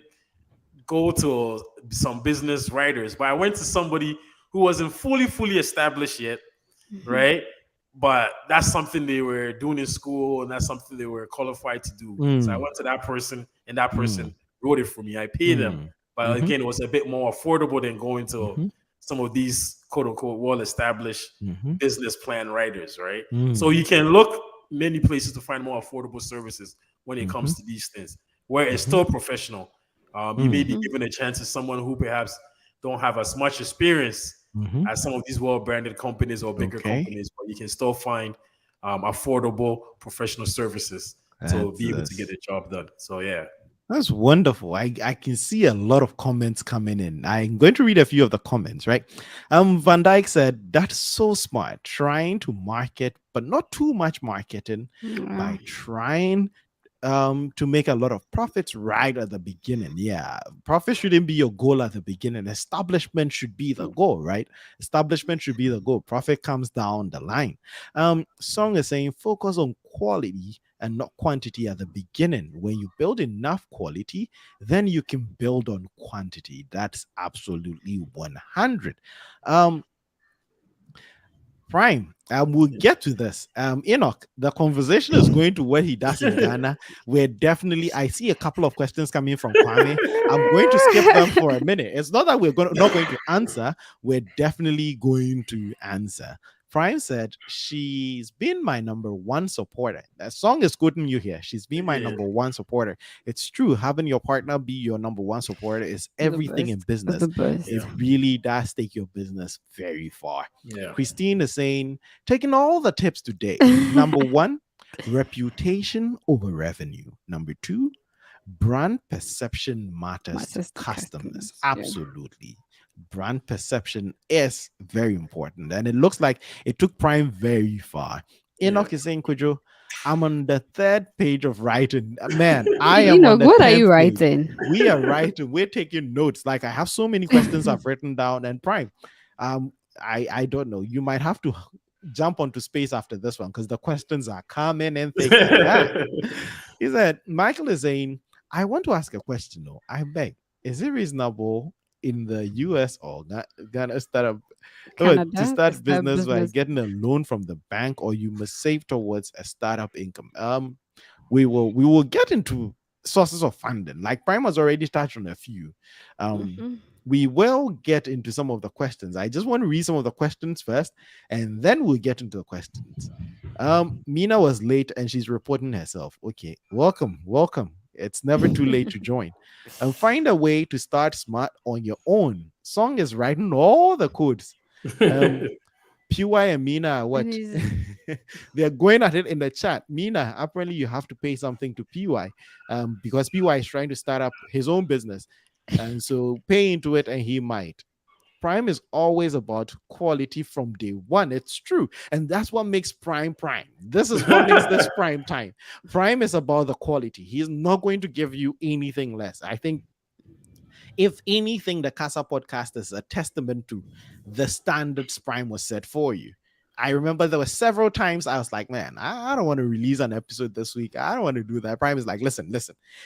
go to some business writers, but I went to somebody who wasn't fully established yet, Mhm. right? But that's something they were doing in school, and that's something they were qualified to do. So I Mm. went to that person, and that Mm. person wrote it for me. I paid them, Mm. but Mm-hmm. again, it was a bit more affordable than going to Mm-hmm. some of these quote unquote well established Mm-hmm. business plan writers, right? So Mm. you can look many places to find more affordable services when it Mm-hmm. comes to these things, where it's Mm-hmm. still professional. You may Mm. be Mhm. given a chance to someone who perhaps don't have as much experience Mm-hmm. as some of these well-branded companies or bigger Okay. companies, but you can still find affordable professional services to That's be able to get this. the job done. So yeah. That's wonderful. I can see a lot of comments coming in. I'm going to read a few of the comments, right? Van Dyke said, that's so smart. Trying to market, but not too much marketing Yeah. by trying to make a lot of profits right at the beginning. Yeah, profit shouldn't be your goal at the beginning. Establishment should be the goal, right? Establishment should be the goal. Profit comes down the line. Song is saying focus on quality and not quantity at the beginning. When you build enough quality, then you can build on quantity. That's absolutely 100. um Prime, we'll get to this. Enoch, the conversation is going to what he does in Ghana. Where definitely, I see a couple of questions coming from Kwame. I'm going to skip them for a minute. It's not that not going to answer. We're definitely going to answer. Prime said she's been my number one supporter. That song is quoting you here. She's been my Yeah. number one supporter. It's true. Having your partner be your number one supporter is The everything in best. That's business. the best. It Yeah. really does take your business very far. Yeah. Christine is saying, taking all the tips today. Number one, reputation over revenue. Number two, brand perception matters to Matters to customers. customers. Yeah. Absolutely. Brand perception is very important. And it looks like it took Prime very far. Yeah. Enoch is saying, Kujo, I'm on the third page of writing. Man, I am on Enoch, the what are you 10th page. writing? We are writing, we're taking notes. Like I have so many questions I've written down. And Prime, um, I don't know. You might have to jump onto space after this one because the questions are coming in thick and fast. He said, Michael is saying, I want to ask a question though. I beg, is it reasonable in the US or Ghana startup to Canada, to start start business by business. getting a loan from the bank, or you must save towards a startup income? We will get into sources of funding. Like Prime has already touched on a few. Um, Mhm. we will get into some of the questions. I just want to read some of the questions first, and then we'll get into the questions. Mina was late and she's reporting herself. Okay, welcome. It's never too late to join. And find a way to start smart on your own. Song is writing all the codes. Um, PY and Mina are And what? he's They're going at it in the chat. Mina, apparently you have to pay something to PY because PY is trying to start up his own business. And so pay into it and he might. Prime is always about quality from day one. It's true. And that's what makes Prime Prime. This is what makes this Prime time. Prime is about the quality. He's not going to give you anything less. I think if anything, the Kasa podcast is a testament to the standards Prime was set for you. I remember there were several times I was like, man, I don't want to release an episode this week. I don't want to do that. Prime is like, listen.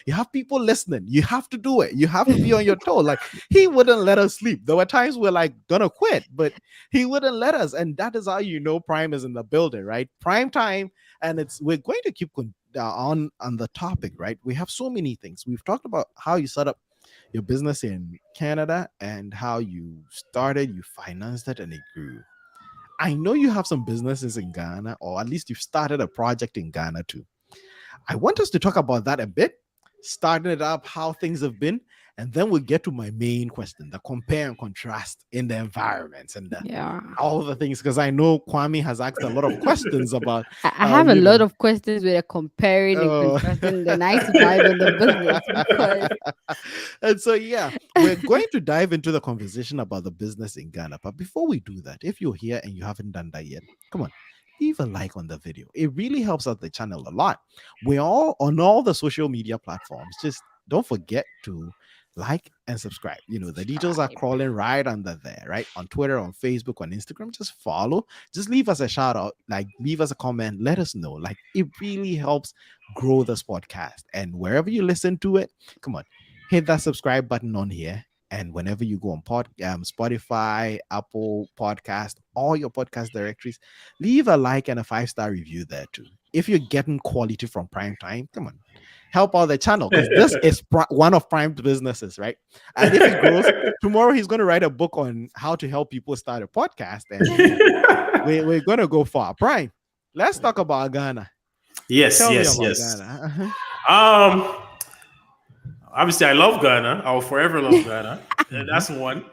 You have people listening. You have to do it. You have to be on your toe. Like, he wouldn't let us sleep. There were times we're like gonna quit, but he wouldn't let us. And that is how you know Prime is in the building, right? Prime time. And we're going to keep on the topic, right? We have so many things. We've talked about how you set up your business in Canada and how you started, you financed it, and it grew. I know you have some businesses in Ghana, or at least you've started a project in Ghana too. I want us to talk about that a bit, starting it up, how things have been, And then we'll get to my main question, the compare and contrast in the environments and Yeah. all the things. Because I know Kwame has asked a lot of questions about, I have a you lot know, of questions with a comparing and oh. contrasting the 9 to 5 and the business because And so, yeah, we're going to dive into the conversation about the business in Ghana. But before we do that, if you're here and you haven't done that yet, come on, leave a like on the video. It really helps out the channel a lot. We're all on all the social media platforms. Just don't forget to like and subscribe. The details are subscribe. crawling right under there, right? On Twitter, on Facebook, on Instagram. Just follow. Just leave us a shout out, like leave us a comment, let us know. Like it really helps grow this podcast. And wherever you listen to it, come on, hit that subscribe button on here. And whenever you go on Spotify, Apple Podcast, all your podcast directories, leave a like and a 5-star review there too. If you're getting quality from Prime Time, come on, help out the channel because this is one of Prime's businesses, right? And if it grows, tomorrow he's going to write a book on how to help people start a podcast, and we're going to go far. Prime, let's talk about Ghana. Yes, Tell me yes, about yes. Ghana. Obviously, I love Ghana. I will forever love Ghana. That's one.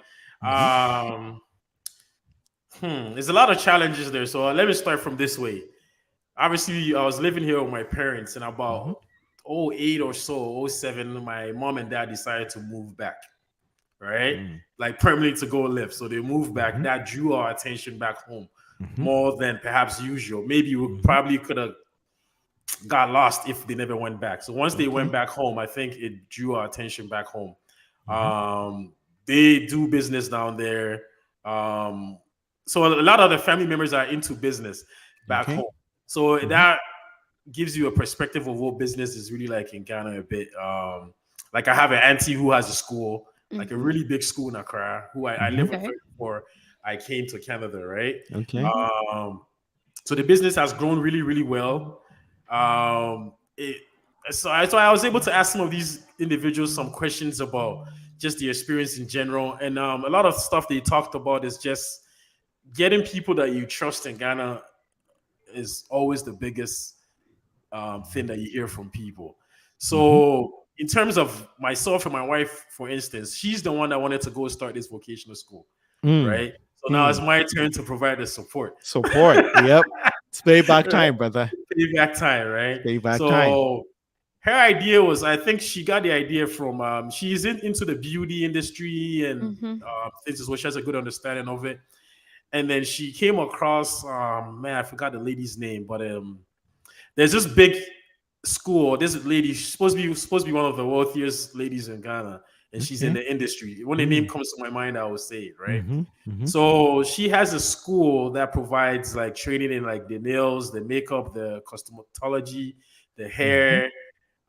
There's a lot of challenges there. So let me start from this way. Obviously, I was living here with my parents, and about 08 or so, 07, my mom and dad decided to move back, right? Like permanently to go live. So they moved back. That drew our attention back home more than perhaps usual. Maybe we probably could have got lost if they never went back. So once they went back home, I think it drew our attention back home. They do business down there. So a lot of the family members are into business back home. So that gives you a perspective of what business is really like in Ghana a bit. Like I have an auntie who has a school, like a really big school in Accra, who I lived with her before I came to Canada, right? Okay. So the business has grown really, really well. So I was able to ask some of these individuals some questions about just the experience in general. And a lot of stuff they talked about is just getting people that you trust in Ghana is always the biggest thing that you hear from people. So in terms of myself and my wife, for instance, she's the one that wanted to go start this vocational school, right? So now it's my turn to provide the support. Yep. It's payback time, brother. Payback time, right? Payback so time. Her idea was, I think she got the idea from, she's into the beauty industry and things as well. She has a good understanding of it. And then she came across, I forgot the lady's name, but there's this big school. This lady, she's supposed to be one of the wealthiest ladies in Ghana, and she's in the industry. When the name comes to my mind, I will say it, right? So she has a school that provides like training in like the nails, the makeup, the cosmetology, the hair,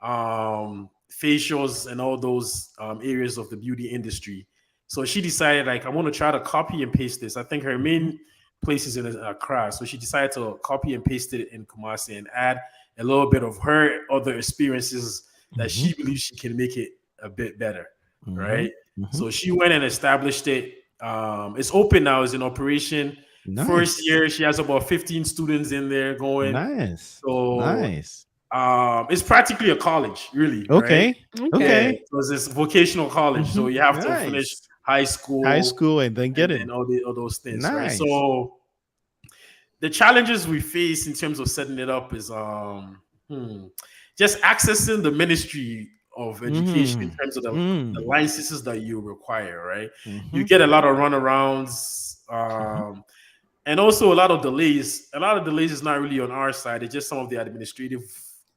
facials, and all those areas of the beauty industry. So she decided, like, I want to try to copy and paste this. I think her main place is in Accra. So she decided to copy and paste it in Kumasi and add a little bit of her other experiences that she believes she can make it a bit better, right? So she went and established it. It's open now. It's in operation. Nice. First year, she has about 15 students in there going. Nice. So nice. It's practically a college, really. Okay. Right? Okay. Yeah, so it's vocational college. So you have to finish high school and then get it. And all those things. Nice. Right? So the challenges we face in terms of setting it up is just accessing the Ministry of Education in terms of the licenses that you require, right? You get a lot of runarounds, and also a lot of delays. A lot of delays is not really on our side. It's just some of the administrative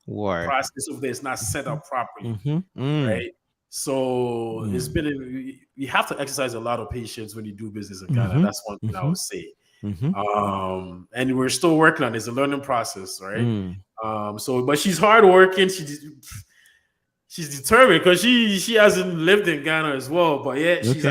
process of this not set up properly, right? So it's been you have to exercise a lot of patience when you do business in Ghana. That's one thing I would say. And we're still working on it. It's a learning process, right? But she's hardworking. She's determined because she hasn't lived in Ghana as well. But yeah, she's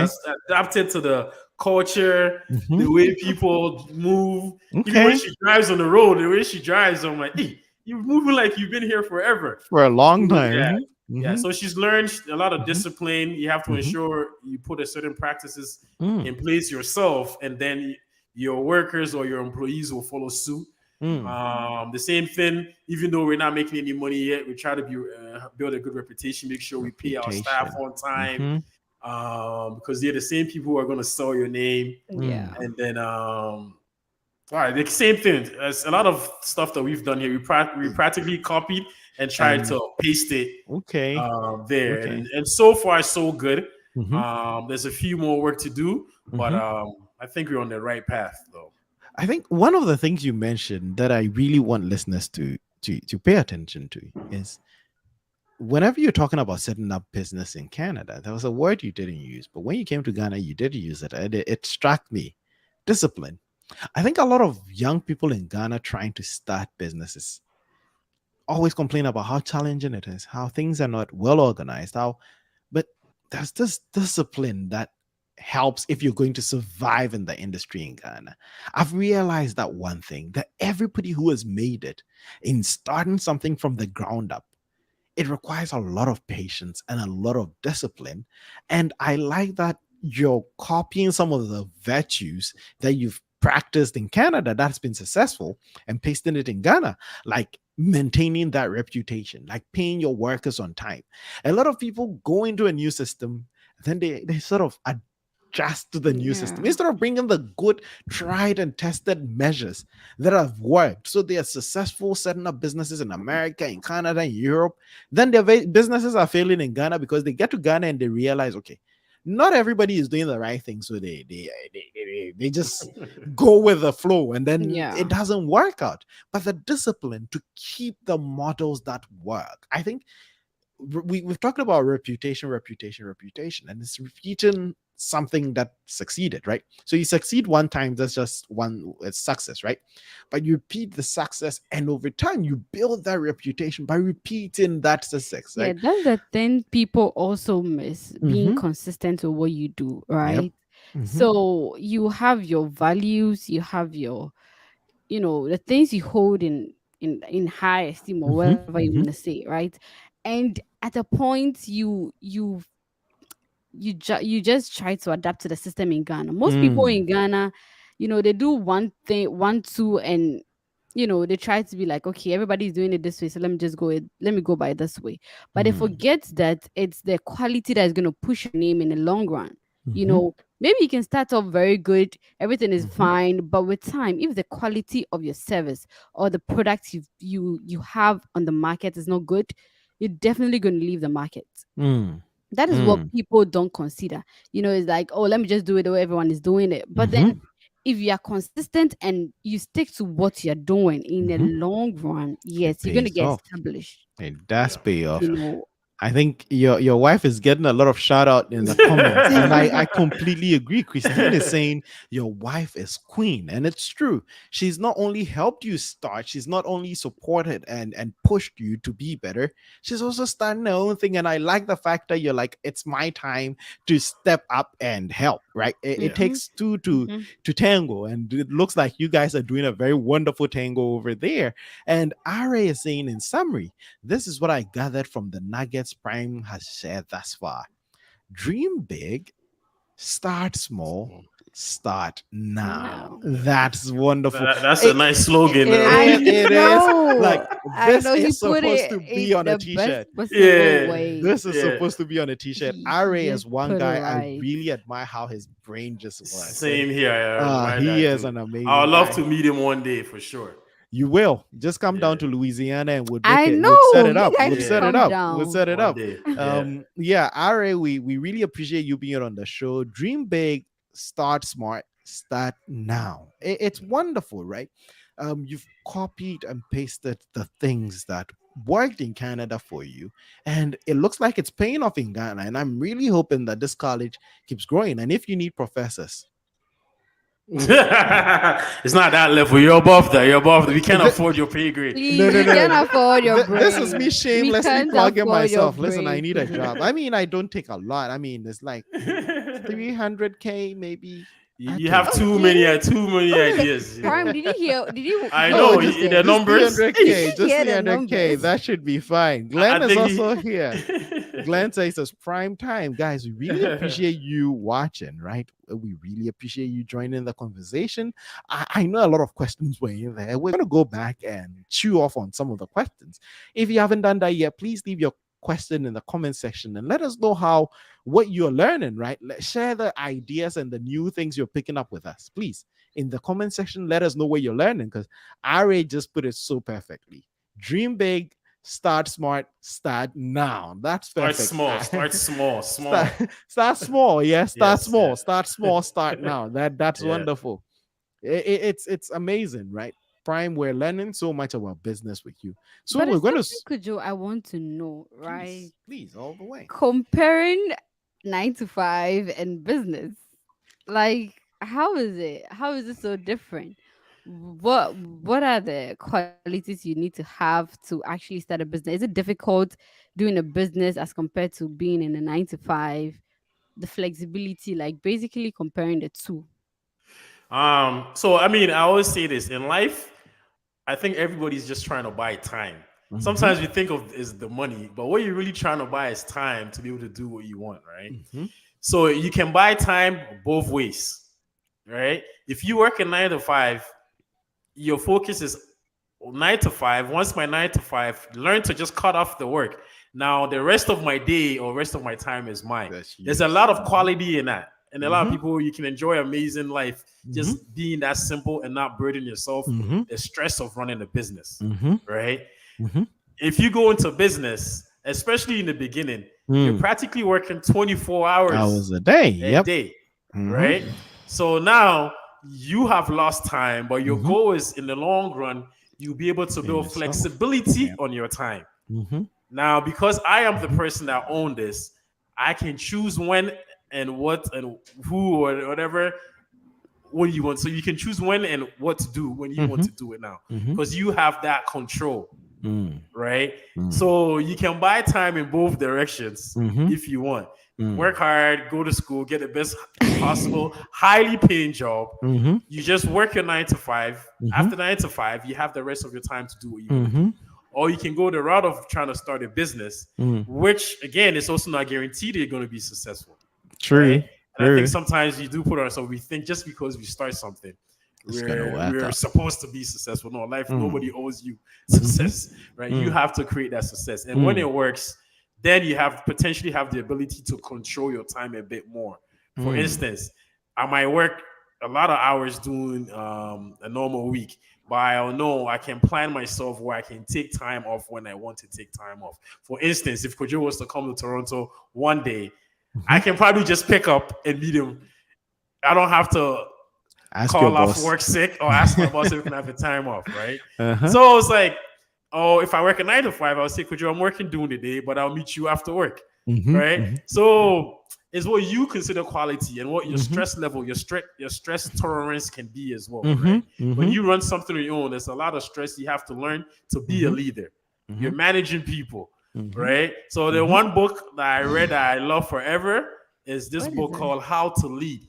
adapted to the culture, the way people move. Even when she drives on the road, the way she drives, I'm like, hey, you're moving like you've been here forever. For a long time. Yeah, so she's learned a lot of discipline. You have to ensure you put a certain practices in place yourself, and then your workers or your employees will follow suit. Mm. The same thing, even though we're not making any money yet, we try to build a good reputation, make sure we pay our staff Reputation. on time, Mm-hmm. because they're the same people who are going to sell your name. Mm. Yeah. And then, all right, the same thing. There's a lot of stuff that we've done here. We practically copied and tried And to paste it okay. there, Okay. and so far so good. Mm-hmm. There's a few more work to do, but Mm-hmm. I think we're on the right path, though. I think one of the things you mentioned that I really want listeners to pay attention to is whenever you're talking about setting up business in Canada, there was a word you didn't use, but when you came to Ghana, you did use it, and it struck me: discipline. I think a lot of young people in Ghana trying to start businesses always complain about how challenging it is, how things are not well organized, how but there's this discipline that helps if you're going to survive in the industry in Ghana. I've realized that one thing that everybody who has made it in starting something from the ground up, it requires a lot of patience and a lot of discipline. And I like that you're copying some of the virtues that you've practiced in Canada that's been successful and pasting it in Ghana, like maintaining that reputation, like paying your workers on time. A lot of people go into a new system, then they sort of adjust to the new system Yeah. instead of bringing the good, tried and tested measures that have worked. So they are successful setting up businesses in America, in Canada, in Europe. Then their businesses are failing in Ghana because they get to Ghana and they realize, okay, not everybody is doing the right thing. So they just go with the flow and then Yeah. it doesn't work out. But the discipline to keep the models that work, I think we've talked about reputation, and it's repeating something that succeeded, right? So you succeed one time, that's just one, it's success, right? But you repeat the success, and over time you build that reputation by repeating that success, Yeah, right? that's the thing people also miss, being Mm-hmm. consistent with what you do, Yep. right? Mm-hmm. So you have your values, you have your, the things you hold in high esteem or Mm-hmm. whatever you want to Mm-hmm. say, right? And at a point you just try to adapt to the system in Ghana. Most people Mm. in Ghana, they do one thing, one, two, and they try to be like, okay, everybody's doing it this way, so let me go by this way. But they Mm. forget that it's the quality that is going to push your name in the long run. Mm-hmm. Maybe you can start off very good, everything is Mm-hmm. fine, but with time, if the quality of your service or the products you have on the market is not good, you're definitely going to leave the market. Mm. That is what Mm. people don't consider. It's like, oh, let me just do it the way everyone is doing it. But then Mm-hmm. if you are consistent and you stick to what you're doing in the Mm-hmm. long run, It yes, you're going to pays get off. established. It does Yeah. pay off. You know. I think your wife is getting a lot of shout out in the comments, and I completely agree. Christine is saying your wife is queen, and it's true. She's not only helped you start, she's not only supported and pushed you to be better. She's also starting her own thing, and I like the fact that you're like, it's my time to step up and help. Right? It Yeah. takes two Mhm. to tango, and it looks like you guys are doing a very wonderful tango over there. And Ra is saying, in summary, this is what I gathered from the Nuggets Prime has shared thus far. Dream big, start small, start now. No. That's wonderful. That's a It, nice slogan. I it is like know. I this know he is put supposed it to be in on a the best t-shirt. possible Yeah. way. This is Yeah. supposed to be on a t-shirt. Ra He is just one put it guy I right. really admire how his brain just works. And Same here. I admire he that is too. an I amazing would love guy. to meet him one day for sure. You will just come Yeah. down to Louisiana and we'd make I it. We'd set know. it You up. guys We'd should set Yeah. it come up. We'd down. set it One up. day. Yeah. Yeah, Ra, we really appreciate you being on the show. Dream big, start smart, start now. It's wonderful, right? You've copied and pasted the things that worked in Canada for you, and it looks like it's paying off in Ghana. And I'm really hoping that this college keeps growing. And if you need professors, It's not that level. You're above that. You're above that. We can't afford your pay grade. no, Please, no, we no, can't no. afford your This is brain. me We shamelessly can't plugging afford your myself. Listen, I brain. need a job. I mean, I don't take a lot. I mean, it's like you 300K maybe. I you have take it. too many ideas. Prime, did you hear? Did you I hear Oh, know what he just the said? numbers. just Did 300K, you just hear the 300K. numbers? That should be fine. Glenn I is think also here. Glenn says it's prime time. Guys, we really appreciate you watching, right? We really appreciate you joining the conversation. I know a lot of questions were in there. We're going to go back and chew off on some of the questions. If you haven't done that yet, please leave your question in the comment section and let us know how what you're learning, right? Share the ideas and the new things you're picking up with us, please. In the comment section, let us know what you're learning, because Ari just put it so perfectly. Dream big, start smart, start now. That's Start perfect. small. Start small. Small. Start small. Yeah, start Yes. small. Yeah. Start small. Start now. That's Yeah. wonderful. It's amazing, right? Prime, we're learning so much about business with you. So But we're it's going to something, Kujo, I want to know, right? please, all the way. Comparing 9 to 5 and business, like how is it so different? What are the qualities you need to have to actually start a business? Is it difficult doing a business as compared to being in a 9 to 5? The flexibility, like basically comparing the two. So I mean, I always say this in life. I think everybody's just trying to buy time. Mm-hmm. Sometimes we think of is the money, but what you're really trying to buy is time to be able to do what you want, right? Mm-hmm. So you can buy time both ways, right? If you work a 9 to 5, your focus is 9 to 5. Once my 9 to 5, learn to just cut off the work. Now the rest of my day or rest of my time is mine. That's There's a yours. lot of quality in that. And a lot of Mm-hmm. people, you can enjoy amazing life Mm-hmm. just being that simple and not burden yourself Mm-hmm. the stress of running a business, Mm-hmm. right? Mm-hmm. If you go into business, especially in the beginning, you're Mm. practically working 24 hours Hours a day. a Yep. day, Mm-hmm. right? So now you have lost time, but your Mm-hmm. goal is in the long run, you'll be able to And build yourself. flexibility Yep. on your time. Mm-hmm. Now, because I am the Mm-hmm. person that own this, I can choose when and what and who or whatever what you want. So you can choose when and what to do when you want Mm-hmm. to do it now, Mm-hmm. because you have that control, Mm. right? Mm. So you can buy time in both directions Mm-hmm. if you want. Mm. Work hard, go to school, get the best possible, highly paying job. Mm-hmm. You just work your 9 to 5. Mm-hmm. After 9 to 5, you have the rest of your time to do what you want to Mm-hmm. do. Or you can go the route of trying to start a business, Mm. which again is also not guaranteed you're going to be successful, right? True. And I think True. sometimes you do put ourselves, we think just because we start something, It's gonna we're work we're out. supposed to be successful. No, life, Mm. nobody owes you Mm-hmm. success, right? You Mm. have to create that success. And when Mm. it works, then you have potentially have the ability to control your time a bit more. For Mm. instance, I might work a lot of hours doing a normal week, but I know I can plan myself where I can take time off when I want to take time off. For instance, if Kojo was to come to Toronto one day, Mm-hmm. I can probably just pick up and meet him. I don't have to Ask your call off boss. work sick or ask my boss if we can have a time off, right? Uh-huh. So it's like, oh, if I work a 9 to 5, I'll say, Kojo, I'm working during the day, but I'll meet you after work, Mm-hmm. right? Mm-hmm. So it's what you consider quality and what your Mm-hmm. stress level, your stress tolerance can be as well, Mm-hmm. right? When Mm-hmm. you run something on your own, there's a lot of stress. You have to learn to be a Mm-hmm. leader. Mm-hmm. You're managing people, Mm-hmm. right? So the Mm-hmm. one book that I read that I love forever is this What is book it? called How to Lead,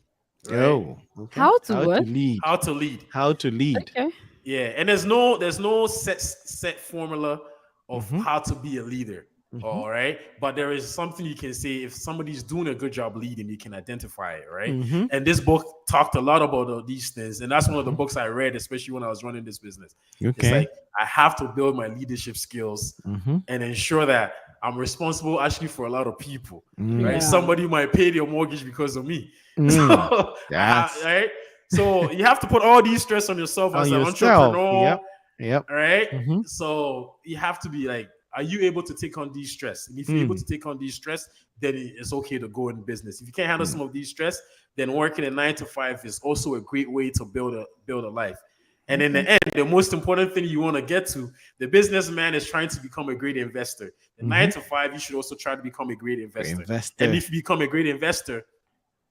right? Oh, okay. How to How to what? lead. How to lead. How to lead. Okay. Yeah, and there's no set formula of Mm-hmm. how to be a leader. Mm-hmm. All right, but there is something you can say if somebody's doing a good job leading, you can identify it, right? Mm-hmm. And this book talked a lot about these things, and that's one of the Mm-hmm. books I read, especially when I was running this business. It's Okay. like I have to build my leadership skills Mm-hmm. and ensure that I'm responsible actually for a lot of people, Mm. right? Yeah. Somebody might pay their mortgage because of me. Mm. So, That's right? So you have to put all these stress on yourself on as an yourself. entrepreneur, Yep. Yep. all right? Mm-hmm. So you have to be like, are you able to take on these stress? And if you're able Mm. to take on these stress, then it's okay to go in business. If you can't handle Mm. some of these stress, then working a 9 to 5 is also a great way to build a life. And in Okay. the end, the most important thing you want to get to, the businessman is trying to become a great investor. The Mm-hmm. 9 to 5, you should also try to become a great Great investor. And investor. if you become a great investor,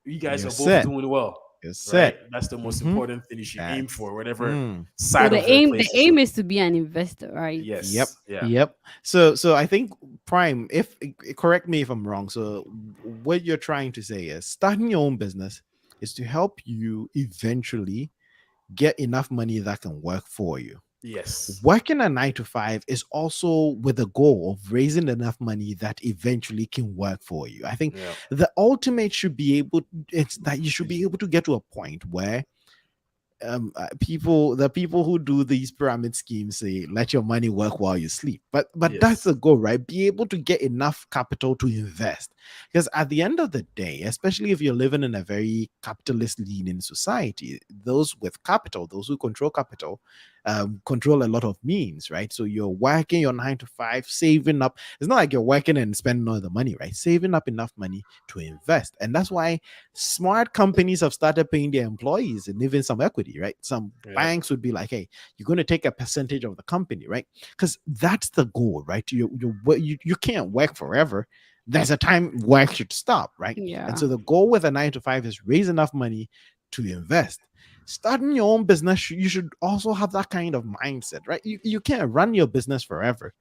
you guys You're are both set. doing well, You're right? set. That's the most Mm-hmm. important thing you should aim That's for, whatever mm. So side the of the aim the equation. aim is to be an investor, right? Yep. Yes, yeah. Yep. So I think Prime, if correct me if I'm wrong. So what you're trying to say is starting your own business is to help you eventually get enough money that can work for you. Yes. Working a 9 to 5 is also with the goal of raising enough money that eventually can work for you. I think Yeah. the ultimate should be able, it's that you should be able to get to a point where the people who do these pyramid schemes say let your money work while you sleep, but that's Yes. the goal, right? Be able to get enough capital to invest, because at the end of the day, especially if you're living in a very capitalist leaning society, those with capital, those who control capital, control a lot of means, right? So you're working your 9 to 5, saving up. It's not like you're working and spending all the money, right? Saving up enough money to invest. And that's why smart companies have started paying their employees and even some equity, right? Some Yep. banks would be like, hey, you're going to take a percentage of the company, right? Because that's the goal, right? You can't work forever. There's a time work should stop, right? And Yeah. so the goal with a 9 to 5 is raise enough money to invest. Starting your own business, you should also have that kind of mindset, right? You can't run your business forever.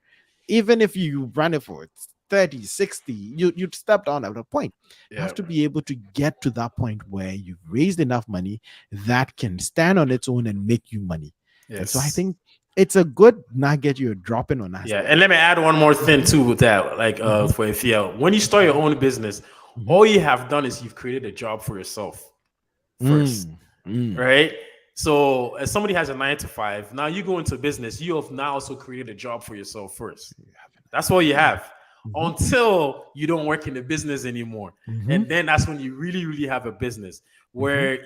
Even if you run it for 30, 60, you'd step down at a point. You have Yeah. to be able to get to that point where you've raised enough money that can stand on its own and make you money. And so I Yes. think it's a good nugget you're dropping on us Yeah, there. and let me add one more thing Mhm, too with that. Like mhm, for Ifia, when you start your mhm, own business, mhm. all you have done is you've created a job for yourself first, Mm, mm. right? So as somebody has a 9 to 5, now you go into business, you have now also created a job for yourself first. That's all you Mm, have mhm, until you don't work in the business anymore. mhm, And then that's when you really, really have a business mhm, where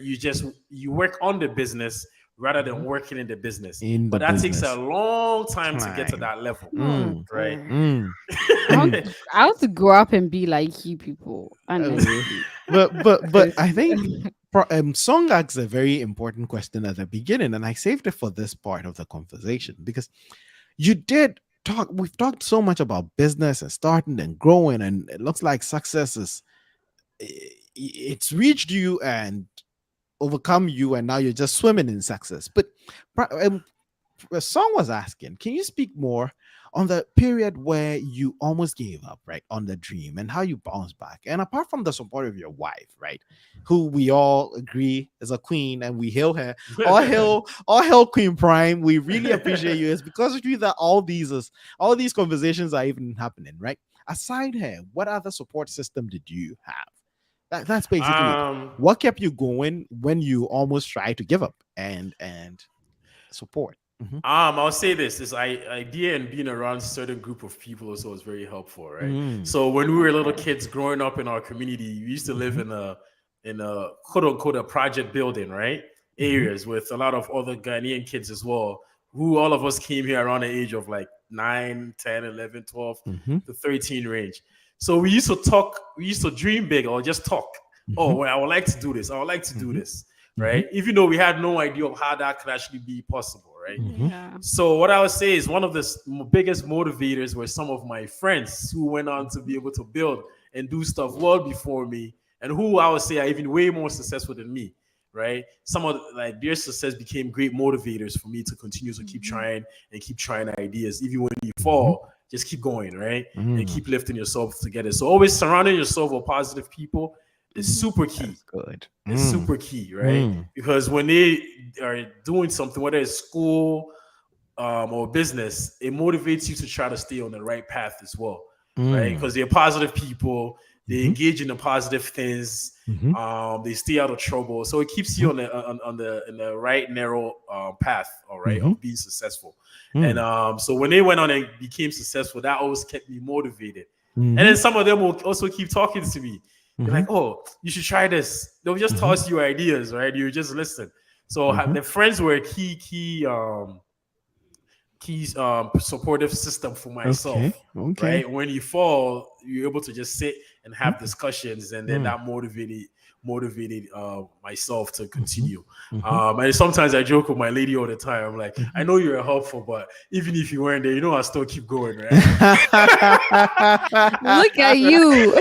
you work on the business rather than mhm. working in the business. In the But that takes a business long time to get to time. that level, Oh Mm, right? boy. mm, I want mm. to, I want to grow up and be like you people, Oh, honestly. but 'Cause I think song asks a very important question at the beginning, and I saved it for this part of the conversation because you did talk. We've talked so much about business and starting and growing, and it looks like success is it's reached you and overcome you, and now you're just swimming in success. But a song was asking, can you speak more on the period where you almost gave up, right, on the dream and how you bounced back? And apart from the support of your wife, right, who we all agree is a queen and we hail her, all hail Queen Prime. We really appreciate you. It's because of you that all these conversations are even happening, right? Aside her, what other support system did you have? That's basically it. um, What kept you going when you almost tried to give up and support? Mhm. I'll say this idea and being around certain group of people also was very helpful, right? Mm. So when we were little Okay. kids growing up in our community, we used to live Mhm. in a quote unquote a project building, right? Mhm. Areas with a lot of other Ghanaian kids as well, who all of us came here around the age of like 9, 10, 11, 12 Mhm. to 13 range. So we used to talk, we used to dream big or just talk. Oh, Mhm. well, I would like to do this. I would like to do Mhm. this, Mhm. right? Even though we had no idea of how that could actually be possible, right? Mhm. Yeah. So what I would say is one of the biggest motivators were some of my friends who went on to be able to build and do stuff well before me, and who I would say are even way more successful than me. Right? Some of like their success became great motivators for me to continue to keep Mhm. trying and keep trying ideas, even when you Mhm. fall. Just keep going, right? And Mm. keep lifting yourself to get it. So always surrounding yourself with positive people is Mhm. super key. That's good. It's Mm. super key, right? Mm. Because when they are doing something, whether it's school, or business, it motivates you to try to stay on the right path as well, right? Mm. Because they're positive people, they Mhm. engage in the positive things, Mhm. they stay out of trouble, so it keeps you Mhm. on the in the right narrow path, all right, Mhm. of being successful. And Mm. so when they went on and became successful, that always kept me motivated. And then Mhm. some of them will also keep talking to me. They're like, Mhm. "Oh, you should try this." They'll just Mhm. toss you ideas, right? You just listen. So Mhm. the friends were a key supportive system for Okay. myself, Okay. right? When you fall, you're able to just sit and have Mm. discussions, and then Mm. that motivated myself to Mhm. continue. Mhm. And sometimes I joke with my lady all the time. I'm like, I Mhm. know you're helpful, but even if you weren't there, I still keep going, right? Look at you.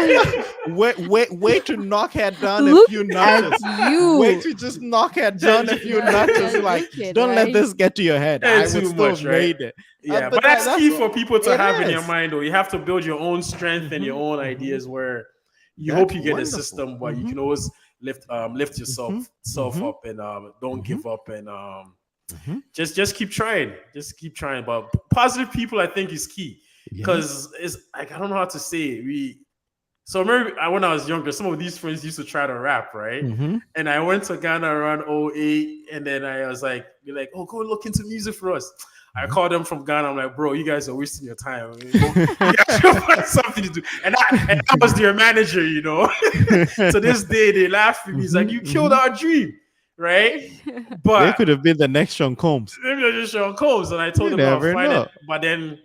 Wait to knock her down a Look few at notches. Wait you. to just knock her Ju- down a few ju- notches. You're Like, wicked, don't let right? this get to your head. I And would too still much, have right? made it. Yeah, But but that's that's key for people to it have in your is. mind, though. You have to build your own strength and your Mhm. own Mhm. ideas where you hope That's you get a wonderful. system where you Mhm. can always lift yourself Mhm. self Mhm. up and don't Mhm. give up and Mhm. Just keep trying. Just keep trying. But positive people, I think, is key Yeah. because it's like I don't know how to say it. So I remember when I was younger, some of these friends used to try to rap, right? Mm-hmm. And I went to Ghana around '08, and then I was like, "You're like, oh, go look into music for us." I Mm-hmm. called them from Ghana. I'm like, "Bro, you guys are wasting your time. You guys should find something to do." And I was their manager, you know. To this day, they laugh at me. It's like, Mhm, "You killed mhm. our dream," right? They But could have been the next Sean Combs. maybe they're just Sean Combs, and I told You them I'll never find it. know. But then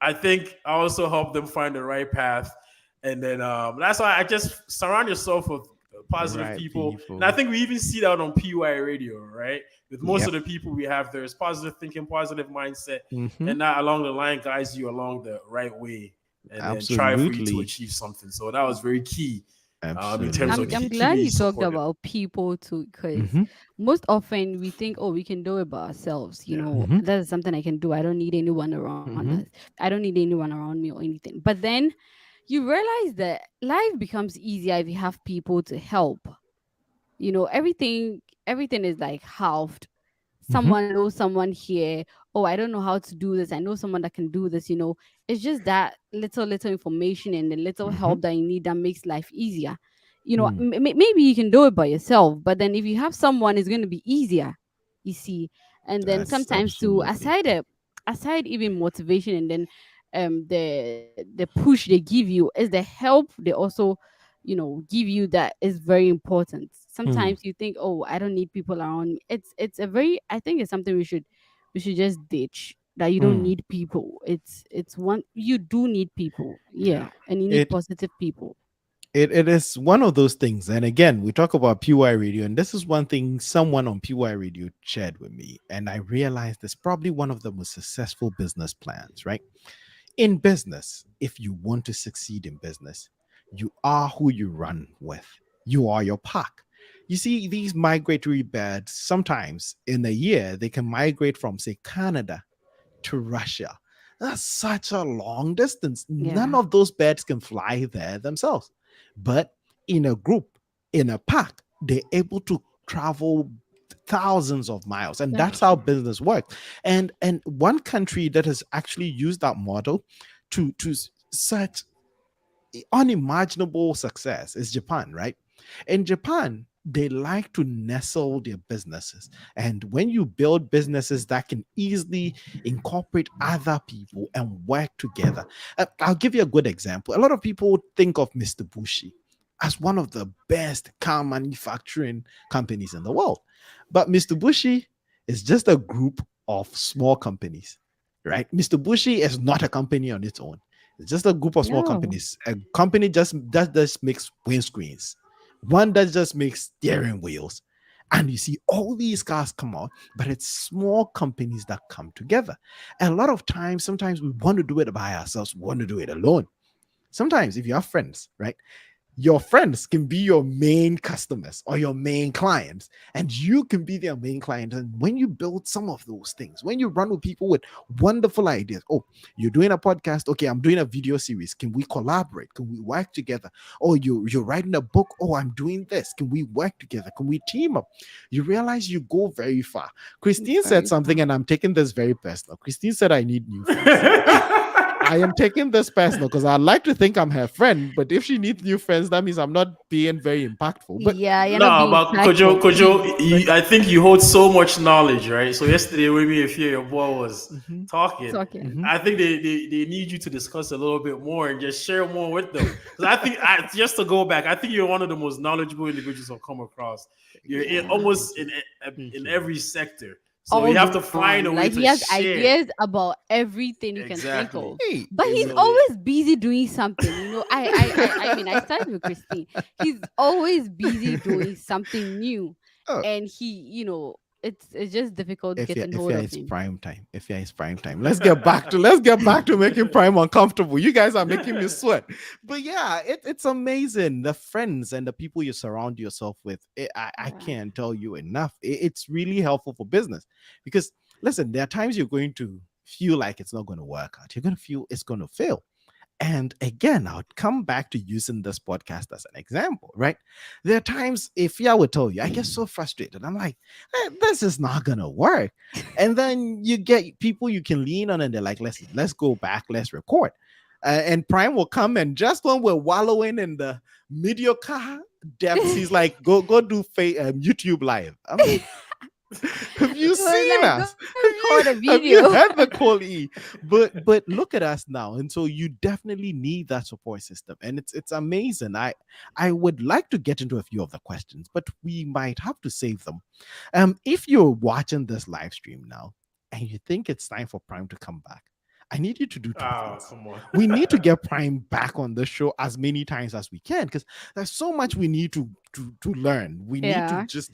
I think I also helped them find the right path, and then that's why I just surround yourself with positive Right people. And I people. think we even see that on PY Radio, right? With most of Yep. the people we have there is positive thinking, positive mindset, Mm-hmm. and that along the line guides you along the right way, and then try for you to Absolutely. achieve something. So that was very key in terms of I'm Absolutely. I'm keeping glad you you talked supported. about people too, because Mm-hmm. most often we think, oh, we can do it by ourselves. Yeah. Mm-hmm. That is something I can do. I don't need anyone around us. Mm-hmm. I don't need anyone around me or anything. But then you realize that life becomes easier if you have people to help. Everything is like halved. Mm-hmm. Someone knows someone here. Oh, I don't know how to do this. I know someone that can do this. It's just that little information and the little Mm-hmm. help that you need that makes life easier. Mm. Maybe you can do it by yourself, but then if you have someone, it's going to be easier, you see. And then That's sometimes too, absolutely. aside even motivation, and then the push they give you is the help they also give you, that is very important. Mm. Sometimes you think, oh, I don't need people around me. It's a very, I think it's something we should just ditch, that you don't Mm. need people. It's one, you do need people, Yeah. yeah, and you need It positive people. it is one of those things. And again, we talk about PY radio, and this is one thing someone on PY radio shared with me. And I realized it's probably one of the most successful business plans, right? In business, if you want to succeed in business, you are who you run with. You are your pack. You see, these migratory birds, sometimes in a year, they can migrate from, say, Canada to Russia. That's such a long distance. None Yeah. of those birds can fly there themselves. But in a group, in a pack, they're able to travel thousands of miles. And that's That's how true. business works. And one country that has actually used that model to such unimaginable success is Japan, right? In Japan, they like to nestle their businesses. And when you build businesses that can easily incorporate other people and work together, I'll give you a good example. A lot of people think of Mr. Bushi as one of the best car manufacturing companies in the world. But Mr. Bushi is just a group of small companies, right? Mr. Bushi is not a company on its own. It's just a group of small No. companies. A company just makes windscreens, one that just makes steering wheels. And you see all these cars come out, but it's small companies that come together. And a lot of times, sometimes we want to do it by ourselves, we want to do it alone. Sometimes, if you have friends, right? Your friends can be your main customers or your main clients, and you can be their main client. And when you build some of those things, when you run with people with wonderful ideas, oh, you're doing a podcast, okay, I'm doing a video series, can we collaborate, can we work together? Oh, you're writing a book, oh, I'm doing this, can we work together, can we team up? You realize you go very far. Christine said Very something, fun. and I'm taking this very personal. Christine said I need new friends. I am taking this personal because I like to think I'm her friend, but if she needs new friends, that means I'm not being very impactful. But Yeah, you're not No, being but Kojo, impactful, please. I think you hold so much knowledge, right? So yesterday, when me and Fear, your boy was mm-hmm, talking, Talking. I think they need you to discuss a little bit more and just share more with them. Because I think, just to go back, I think you're one of the most knowledgeable individuals I've come across. You're Yeah. almost thank you. Thank in you. every sector. So you have Almost. to find a way Like, to he has share. ideas about everything you can think Exactly. of. Hey, But he's So always busy doing something. I started with Christine. He's always busy doing something new. oh, And it's just difficult getting if hold yeah, of it's him. prime time. If yeah, it's prime time. Let's get back to making prime uncomfortable. You guys are making me sweat. But yeah, it's amazing. The friends and the people you surround yourself with. I Yeah. can't tell you enough. It's really helpful for business because listen, there are times you're going to feel like it's not going to work out. You're going to feel it's going to fail. And again, I would come back to using this podcast as an example, right? There are times if I would tell you, I get so frustrated. I'm like, this is not gonna work. And then you get people you can lean on, and they're like, listen, let's go back, let's record. And Prime will come, and just when we're wallowing in the mediocre depths, he's like, go do YouTube live. I'm like, have you seen Like, us? go record a Have you video. had the quality? But look at us now. And so you definitely need that support system. And it's amazing. I would like to get into a few of the questions, but we might have to save them. If you're watching this live stream now and you think it's time for Prime to come back, I need you to do two Oh, things. come on. We need to get Prime back on the show as many times as we can, because there's so much we need to learn. We need to Yeah. just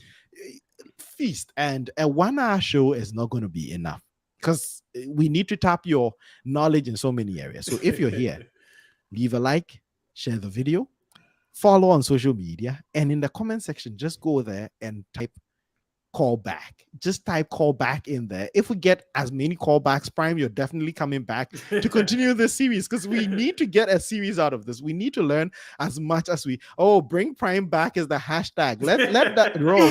feast, and a 1 hour show is not going to be enough, because we need to tap your knowledge in so many areas. So if you're here, leave a like, share the video, follow on social media, and in the comment section, just go there and type call back. Just type call back in there. If we get as many callbacks, Prime, you're definitely coming back to continue this series, because we need to get a series out of this. We need to learn as much as we bring Prime back is the hashtag. Let that roll,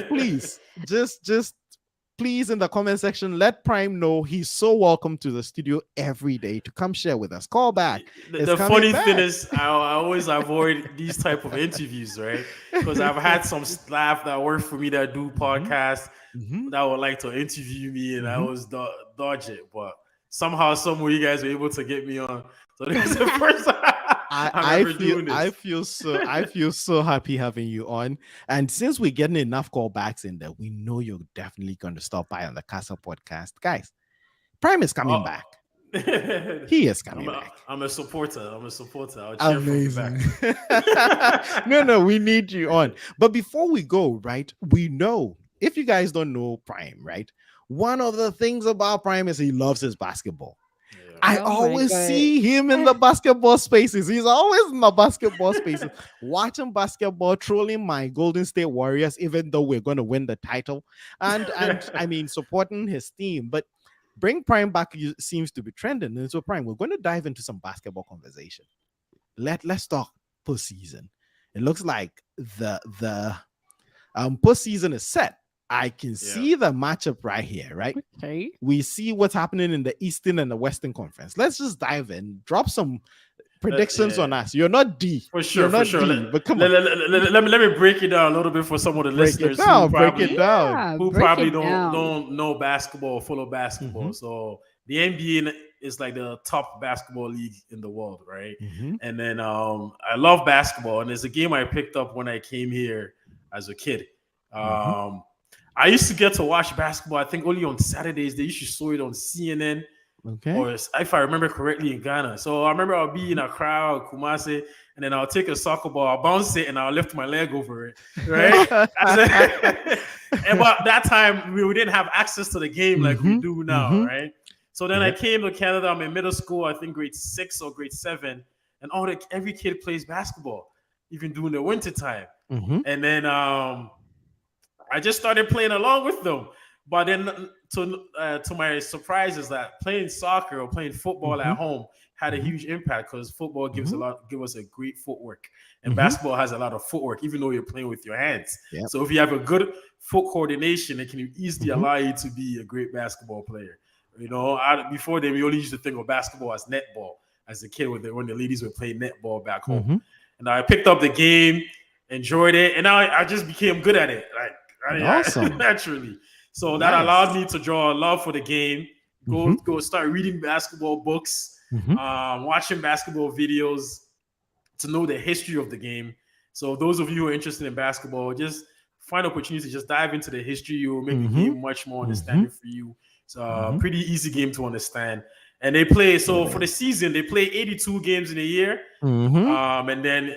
please. Just please, in the comment section, let Prime know he's so welcome to the studio every day to come share with us. Call back. The funny thing is, I always avoid these type of interviews, right? Because I've had some staff that work for me that do podcasts that would like to interview me, and I always dodge it. But somehow, somewhere, you guys were able to get me on. So this is the first time I feel so happy having you on. And since we're getting enough callbacks in there, we know you're definitely going to stop by on the Kasa podcast. Guys, Prime is coming back. He is coming back. I'm a supporter. I'll cheer Amazing. from the back. No, we need you on. But before we go, right, we know, if you guys don't know Prime, right, one of the things about Prime is he loves his basketball. I always see him in the basketball spaces. He's always in the basketball spaces, watching basketball, trolling my Golden State Warriors, even though we're going to win the title. And I mean, supporting his team. But bring Prime back seems to be trending. And so, Prime, we're going to dive into some basketball conversation. Let's talk postseason. It looks like the postseason is set. I can see the matchup right here, right? Okay. We see what's happening in the Eastern and the Western Conference. Let's just dive in, drop some predictions on us. You're not D. For sure, You're not for sure. D, but come on. Let me break it down a little bit for some of the listeners who probably don't know basketball, follow basketball. So the NBA is like the top basketball league in the world, right? And then I love basketball, and it's a game I picked up when I came here as a kid. I used to get to watch basketball, I think, only on Saturdays. They used to show it on CNN, or if I remember correctly, in Ghana. So I remember I'll be in a crowd, Kumasi, and then I'll take a soccer ball, I'll bounce it, and I'll lift my leg over it, right? And but that time, we didn't have access to the game like we do now, right? So then I came to Canada. I'm in middle school, I think grade 6 or grade 7, and every kid plays basketball, even during the winter time. And then I just started playing along with them. But then to my surprise is that playing soccer or playing football at home had a huge impact, because football give us a great footwork, and basketball has a lot of footwork, even though you're playing with your hands. So if you have a good foot coordination, it can easily allow you to be a great basketball player. You know, before then, we only used to think of basketball as netball as a kid when the ladies were playing netball back home. And I picked up the game, enjoyed it, and now I just became good at it. Awesome. Naturally. So that allowed me to draw a love for the game, go start reading basketball books, watching basketball videos to know the history of the game. So those of you who are interested in basketball, just find opportunities to just dive into the history. You will make the game much more understanding for you. It's a pretty easy game to understand. And they play, so for the season, they play 82 games in a year. And then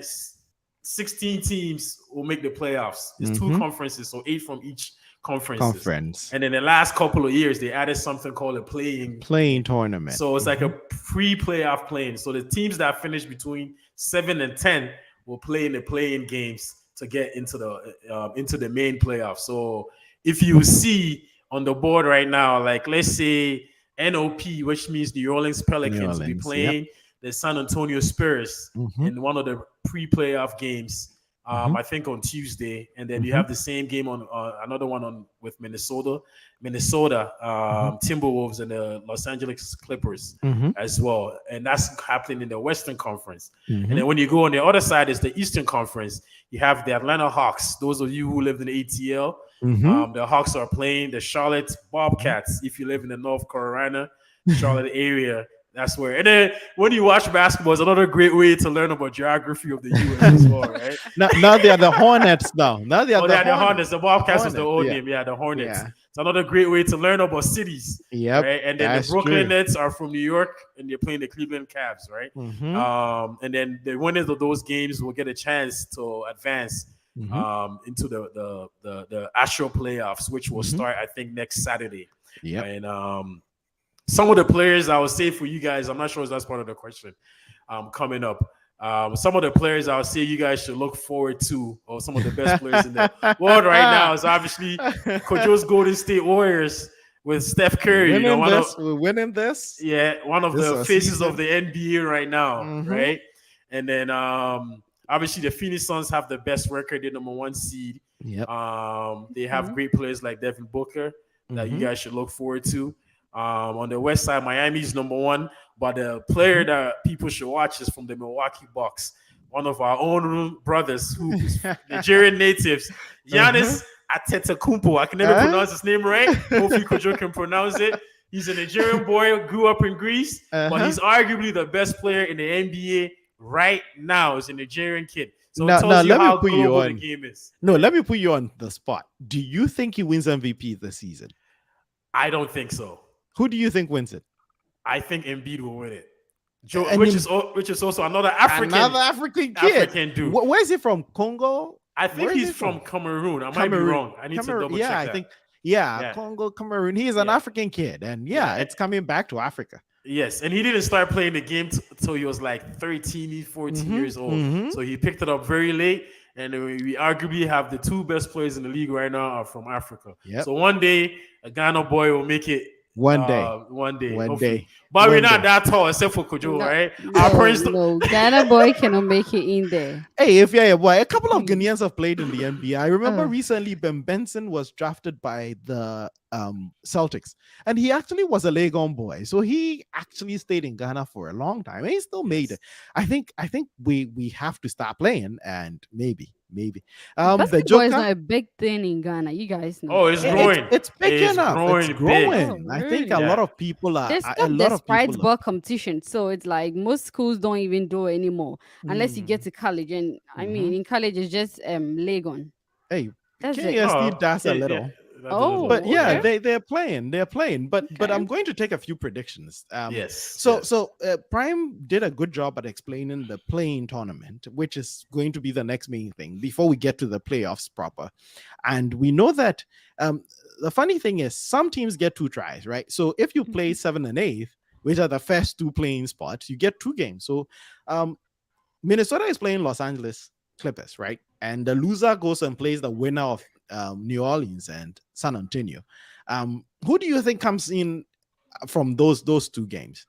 16 teams will make the playoffs. It's 2 conferences, so 8 from each conference. And in the last couple of years, they added something called a playing tournament. So it's like a pre-playoff playing. So the teams that finish between 7 and 10 will play in the playing games to get into the main playoffs. So if you see on the board right now, like let's say NOP, which means New Orleans Pelicans, will be playing the San Antonio Spurs Mm-hmm. in one of the pre-playoff games. Mm-hmm. I think on Tuesday, and then you Mm-hmm. have the same game on another one on with Minnesota Mm-hmm. Timberwolves and the Los Angeles Clippers Mm-hmm. as well, and that's happening in the Western Conference. And Mm-hmm. then when you go on the other side is the Eastern Conference. You have the Atlanta Hawks. Those of you who live in the ATL, Mm-hmm. the Hawks are playing the Charlotte Bobcats. If you live in the North Carolina, Charlotte area, that's where. And then when you watch basketball, it's another great way to learn about geography of the U.S. as well, right? Now they are the Hornets now. Now they are Oh, the yeah, the Hornets. Hornets. The Bobcats was the Hornets. old Yeah. name. Yeah, the Hornets. Yeah. It's another great way to learn about cities, Yep. right? And then the That's Brooklyn true. Nets are from New York, and they're playing the Cleveland Cavs, right? Mm-hmm. And then the winners of those games will get a chance to advance Mm-hmm. into the actual playoffs, which will Mm-hmm. start, I think, next Saturday. Yep. And some of the players I would say for you guys, I'm not sure if that's part of the question coming up. Some of the players I would say you guys should look forward to, or some of the best players in the world right now, is obviously Kojo's Golden State Warriors with Steph Curry. You know, Winning this. We're winning this. one of This the a faces season. of the NBA right now, Mhm. right? And then obviously the Phoenix Suns have the best record, the number 1 seed. Yep. They have great players like Devin Booker that you Mhm. guys should look forward to. On the West Side, Miami's number 1, but the player that people should watch is from the Milwaukee Bucks, one of our own brothers who is Nigerian natives, Giannis Antetokounmpo. I can never pronounce his name right. Hopefully, Kojo can pronounce it. He's a Nigerian boy, grew up in Greece, but he's arguably the best player in the NBA right now. He's a Nigerian kid. So it tells you let me how put you global the on. game is. No, let me put you on the spot. Do you think he wins MVP this season? I don't think so. Who do you think wins it? I think Embiid will win it. And Which is also another African kid. dude. Where's he from? Congo? I think Where is he's he from Cameroon. I might be wrong. I need to double check that. I think Congo, Cameroon. He's an African kid, and it's coming back to Africa. Yes, and he didn't start playing the game until he was like 13, 14 years old. So he picked it up very late, and we arguably have the 2 best players in the league right now are from Africa. Yep. So one day, a Ghana boy will make it. One day. But we're not that tall, except for Kojo, right? Our parents No, Ghana boy cannot make it in there. Hey, if you're a boy, a couple of Ghanaians have played in the NBA. I remember recently Ben Benson was drafted by the Celtics, and he actually was a Legon boy. So he actually stayed in Ghana for a long time, and he still made it. I think we have to start playing, and maybe. The Basketball Joker is not a big thing in Ghana. You guys know. Oh, it's growing. It's picking up. It's growing. Big. Oh, I think really? a lot of people are. They A stopped lot the of Sprite people. ball competition, so it's like most schools don't even do it anymore unless you get to college. And I mean, in college it's just Legon. Hey, That's it. KSD does a little. Oh, But yeah, okay. they're playing. But Okay. I'm going to take a few predictions. Yes. So Prime did a good job at explaining the playing tournament, which is going to be the next main thing before we get to the playoffs proper. And we know that the funny thing is some teams get 2 tries, right? So if you play 7 and 8, which are the first 2 playing spots, you get 2 games. So Minnesota is playing Los Angeles Clippers, right? And the loser goes and plays the winner of New Orleans and San Antonio. Who do you think comes in from those 2 games?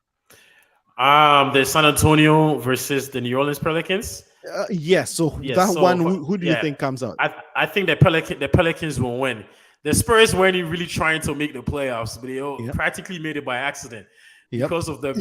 The San Antonio versus the New Orleans Pelicans. Yes. So Yes, that so one, who do you think comes out? I think the Pelicans will win. The Spurs weren't really trying to make the playoffs, but they practically made it by accident because of the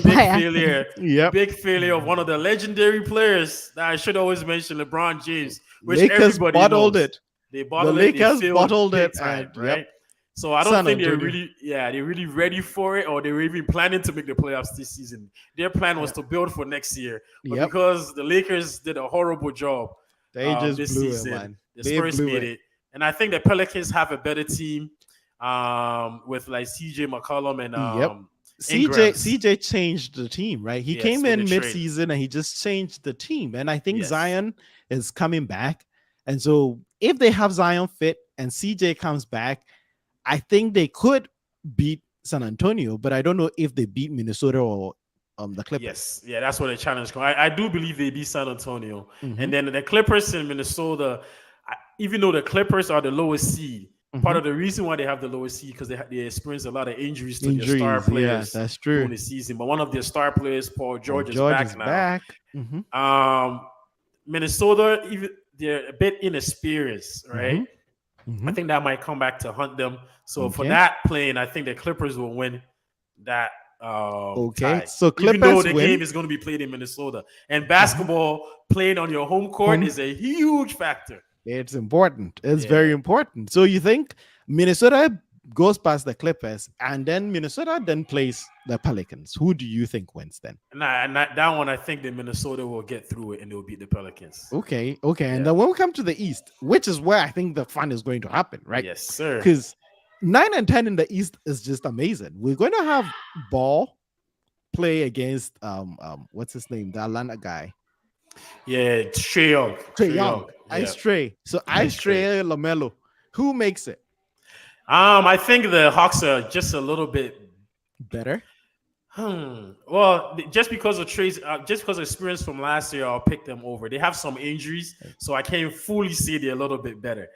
big failure of one of the legendary players that I should always mention, LeBron James, which Lakers everybody bottled knows. it. They bottled the Lakers it. bottled it, and, right? So I don't San think Antonio. they're really ready for it, or they were even planning to make the playoffs this season. Their plan was to build for next year, but because the Lakers did a horrible job, they just this blew season, it, man. the Spurs made it. And I think the Pelicans have a better team with like CJ McCollum and CJ changed the team, right? He came in mid-season and he just changed the team. And I think Zion is coming back. And so if they have Zion fit and CJ comes back, I think they could beat San Antonio, but I don't know if they beat Minnesota or the Clippers. Yes, that's where the challenge comes. I do believe they beat San Antonio. And then the Clippers in Minnesota, even though the Clippers are the lowest seed, part Mhm. of the reason why they have the lowest seed because they experienced a lot of injuries to their star Injuries, yeah, players that's during true. the season. But one of their star players, Paul Paul George, is George back is now. back. Mhm. Minnesota, even they're a bit inexperienced, right? Mhm. I Mhm. think that might come back to hunt them. So for Okay. that playing, I think the Clippers will win that Okay. tie. So Even though Clippers the game win. is going to be played in Minnesota. And Mhm. basketball playing on your home court Home. is a huge factor. It's important. It's very Yeah. important. So you think Minnesota goes past the Clippers, and then Minnesota then plays the Pelicans. Who do you think wins then? And that one, I think that Minnesota will get through it and they'll beat the Pelicans. Okay. Okay. And Yeah. then when we come to the East, which is where I think the fun is going to happen, right? Yes, sir. Because 9 and 10 in the East is just amazing. We're going to have Ball play against what's his name, the Atlanta guy, Yeah, Trae Young. Trey Trae Young, Young. Ice Yeah. Trey. So Ice Ice Trey. Trey, Lamelo, who makes it I think the Hawks are just a little bit. better? Well, just because of trades, just because of experience from last year, I'll pick them over. They have some injuries, so I can't fully say they're a little bit better.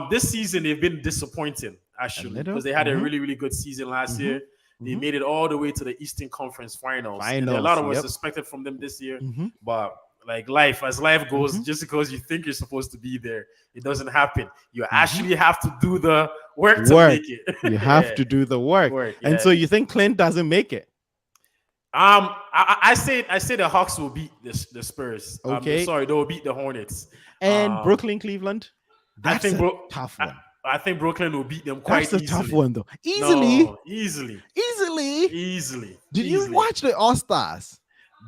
This season they've been disappointing actually little? because they had a really good season last Mhm. year. They Mhm. made it all the way to the Eastern Conference Finals, and a Finals, lot of was yep. expected from them this year. Mhm. But like life, as life goes, Mhm. just because you think you're supposed to be there, it doesn't happen. You Mhm. actually have to do the work to Work. make it. You have Yeah, to do the work. work. And Yeah. so you think Clint doesn't make it? I say the Hawks will beat the Spurs. Okay. Sorry, they will beat the Hornets. And Brooklyn, Cleveland? I That's think a tough one. I think Brooklyn will beat them quite That's a easily. tough one, though. Easily? No, easily. Easily? Easily. Did you Easily. watch the All Stars?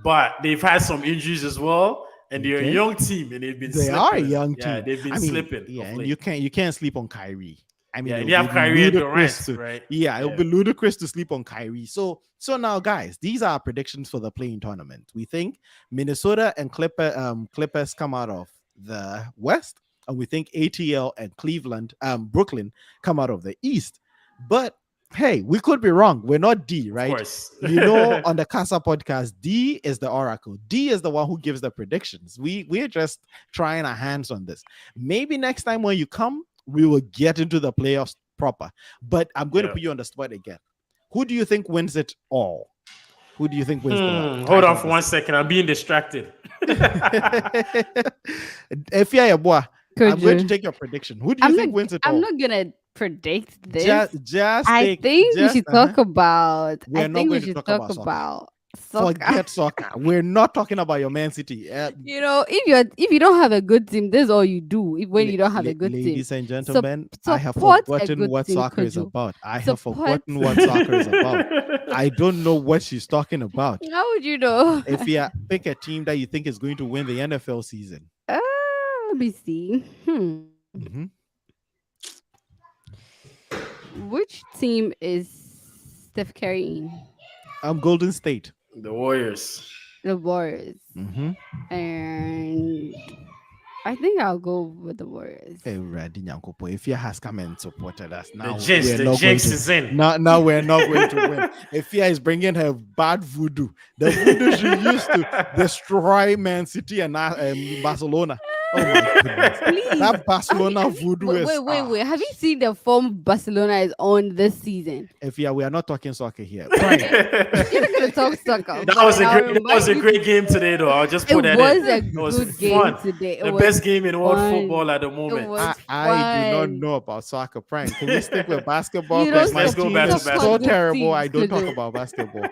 But they've had some injuries as well, and they're a Okay. young team, and they've been They slipping. are a young Yeah, team. they've been I mean, slipping. yeah, of and late. you can't sleep on Kyrie. I mean, Yeah, it and you have would be Kyrie and ludicrous Durant, to, right? yeah, it would be ludicrous to sleep on Kyrie. So now, guys, these are our predictions for the playing tournament. We think Minnesota and Clippers come out of the West, and we think ATL and Cleveland, Brooklyn come out of the East. But hey, we could be wrong. We're not D, right? Of course. You know, on the Kasa podcast, D is the oracle. D is the one who gives the predictions. We're just trying our hands on this. Maybe next time when you come, we will get into the playoffs proper. But I'm going to put you on the spot again. Who do you think wins it all? Who do you think wins the Hold on title for 1 second. I'm being distracted. If you're boy, I'm going to Kojo. take your prediction. Who do you think wins it all? I'm not gonna predict this. Just I take, think we just, should talk about. We're I not think we going to should talk talk about soccer. about soccer. Forget soccer. We're not talking about your Man City. You know, if you don't have a good team, this is all you do. When you don't have a good team, ladies and gentlemen, I have support a forgotten good what team, soccer is Kojo. about. I have Support- forgotten what soccer is about. I don't know what she's talking about. How would you know? If you pick a team that you think is going to win the NFL season, Let me see. Mhm. Which team is Steph Curry in? Golden State. The Warriors. The Warriors. Mm-hmm. And I think I'll go with the Warriors. Hey, Randy Nyankopo, if you has come and supported us, now The we're not going jinx to. is in. Now we're not going to win. If is bringing her bad voodoo, the voodoo she used to destroy Man City and Barcelona. Oh my goodness. Please. That Barcelona Have you- voodoo wait, is. wait. Have you seen the form Barcelona is on this season? If we are not talking soccer here. You're not gonna talk soccer. That was I'll that was a remind great game today, though. I'll just It put that was in. a It was good game fun. today. It The was best game in world fun. football at the moment. was I do not fun. know about soccer, Frank. Can we stick with basketball? You Because don't my Let's go team back to is so basketball. terrible. I don't talk Kojo. about basketball.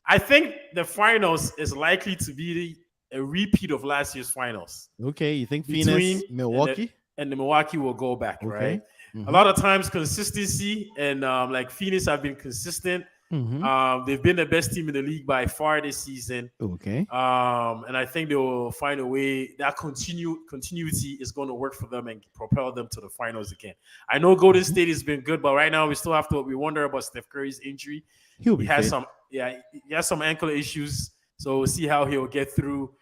I think the finals is likely to be a repeat of last year's finals. Okay, you think Between Phoenix, Milwaukee? And the Milwaukee will go back, Okay. right? Mhm. A lot of times consistency and like Phoenix have been consistent. Mhm. They've been the best team in the league by far this season. Okay. And I think they will find a way that continuity is going to work for them and propel them to the finals again. I know Golden Mm-hmm. State has been good, but right now we still have to wonder about Steph Curry's injury. He'll be He has fit. he has some ankle issues, so we'll see how he'll get through.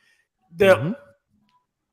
The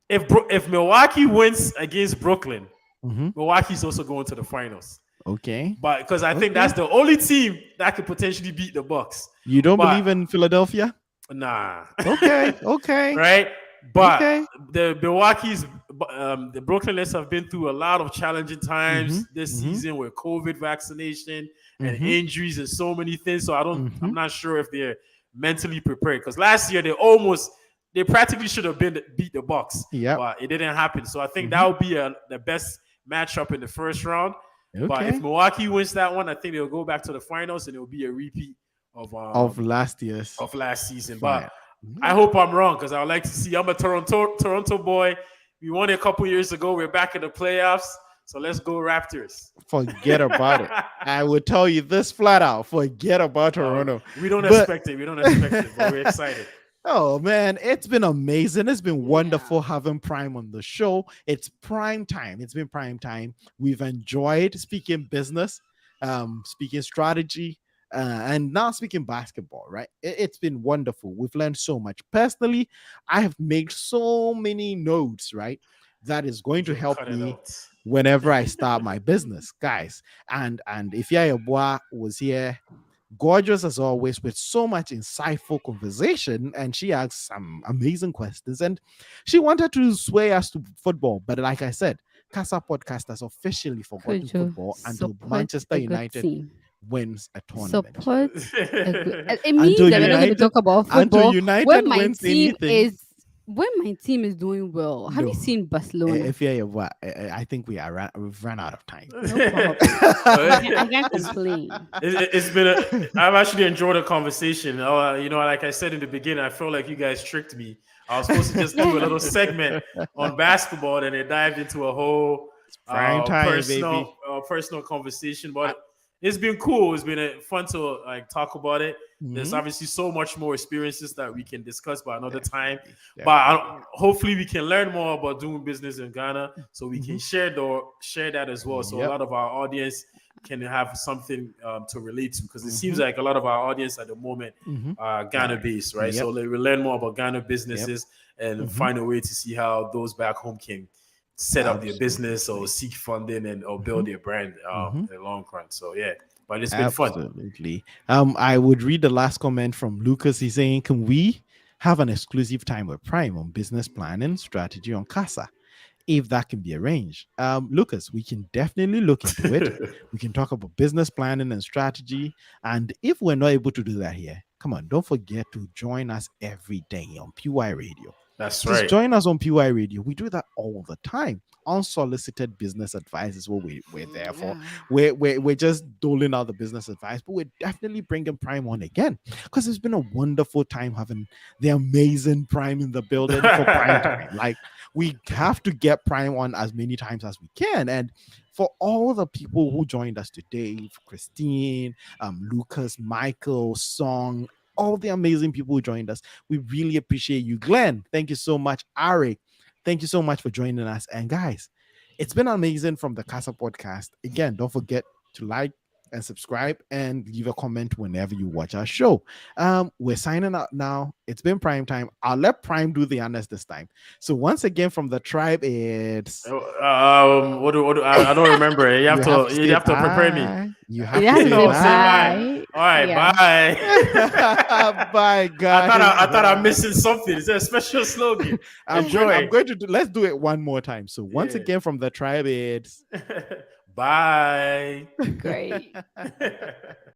Mhm. if Milwaukee wins against Brooklyn, Mhm. Milwaukee's also going to the finals. Okay. But because I think Okay. that's the only team that could potentially beat the Bucks. You don't But- believe in Philadelphia? Nah. Okay. Okay. Right? But Okay. the Brooklyn Nets have been through a lot of challenging Mm-hmm. times this Mm-hmm. season with COVID vaccination and Mm-hmm. injuries and so many things. So Mm-hmm. I'm not sure if they're mentally prepared. Because last year they practically should have been beat the Bucks, Yep. but it didn't happen. So I think Mm-hmm. that would be the best matchup in the first round. But if Okay. Milwaukee wins that one, I think they'll go back to the finals and it will be a repeat of Of last year's last season. But fire. I hope I'm wrong because I would like to see. I'm a Toronto boy. We won it a couple years ago. We're back in the playoffs, so let's go Raptors. Forget about it. I will tell you this flat out. Forget about Toronto. We don't But expect it. We don't expect it, but we're excited. oh man, it's been amazing. It's been Yeah. wonderful having Prime on the show. It's prime time. It's been prime time. We've enjoyed speaking business, speaking strategy, and now speaking basketball, right? It's been wonderful. We've learned so much. Personally, I have made so many notes, right? That is going to Joe, help cut it me out. whenever I start my business, guys. And if Yaya was here, gorgeous as always, with so much insightful conversation, and she asked some amazing questions, and she wanted to sway us to football, but like I said, Kasa podcast has officially forgotten Kojo, football until support Manchester a good United team. wins a tournament. Support a good. It Until means that we're not going to United, talk about until football United wins anything. when my team is doing well. Have No. you seen Barcelona? If yeah, what I think we've run out of time. No problem. I can't It's- complain. it's been I've actually enjoyed the conversation. Like I said in the beginning, I felt like you guys tricked me. I was supposed to just do a little segment on basketball, and it dived into a whole Prime time, baby. personal conversation. But it's been cool. It's been fun to like talk about it. There's Mhm. obviously so much more experiences that we can discuss by another time. Definitely, But hopefully we can learn more about doing business in Ghana, so we can Mhm. share that as well. So a Yep. lot of our audience can have something to relate to, because it seems Mhm. like a lot of our audience at the moment Mhm. are Ghana based, right? Yep. So we learn more about Ghana businesses and Mhm. find a way to see how those back home can set up their business or Absolutely. seek funding or build their brand Mhm. in the long run. So yeah, but it's been fun. Absolutely. I would read the last comment from Lucas. He's saying, "Can we have an exclusive time with Prime on business planning strategy on Kasa? If that can be arranged." Lucas, we can definitely look into it. We can talk about business planning and strategy. And if we're not able to do that here, come on, don't forget to join us every day on PY Radio. That's Just right. join us on PY Radio. We do that all the time. Unsolicited business advice is what we're there for. We're just doling out the business advice, but we're definitely bringing Prime on again, because it's been a wonderful time having the amazing Prime in the building for Prime time. Like, we have to get Prime on as many times as we can. And for all the people who joined us today, Christine, Lucas, Michael, Song, all the amazing people who joined us, we really appreciate you. Glenn, thank you so much. Ari, thank you so much for joining us. And guys, it's been amazing from the Casa podcast. Again, don't forget to like and subscribe and leave a comment whenever you watch our show. We're signing out now. It's been Prime time. I'll let Prime do the honors this time. So once again, from the tribe, it's I don't remember. You have to say prepare me. bye. You You have have to to say say bye. All right, Yeah. bye. Bye, guys. I thought I'm missing something. Is there a special slogan? Enjoy. I'm going to let's do it one more time. So once Yeah. again, from the tribe, it's Bye. Great.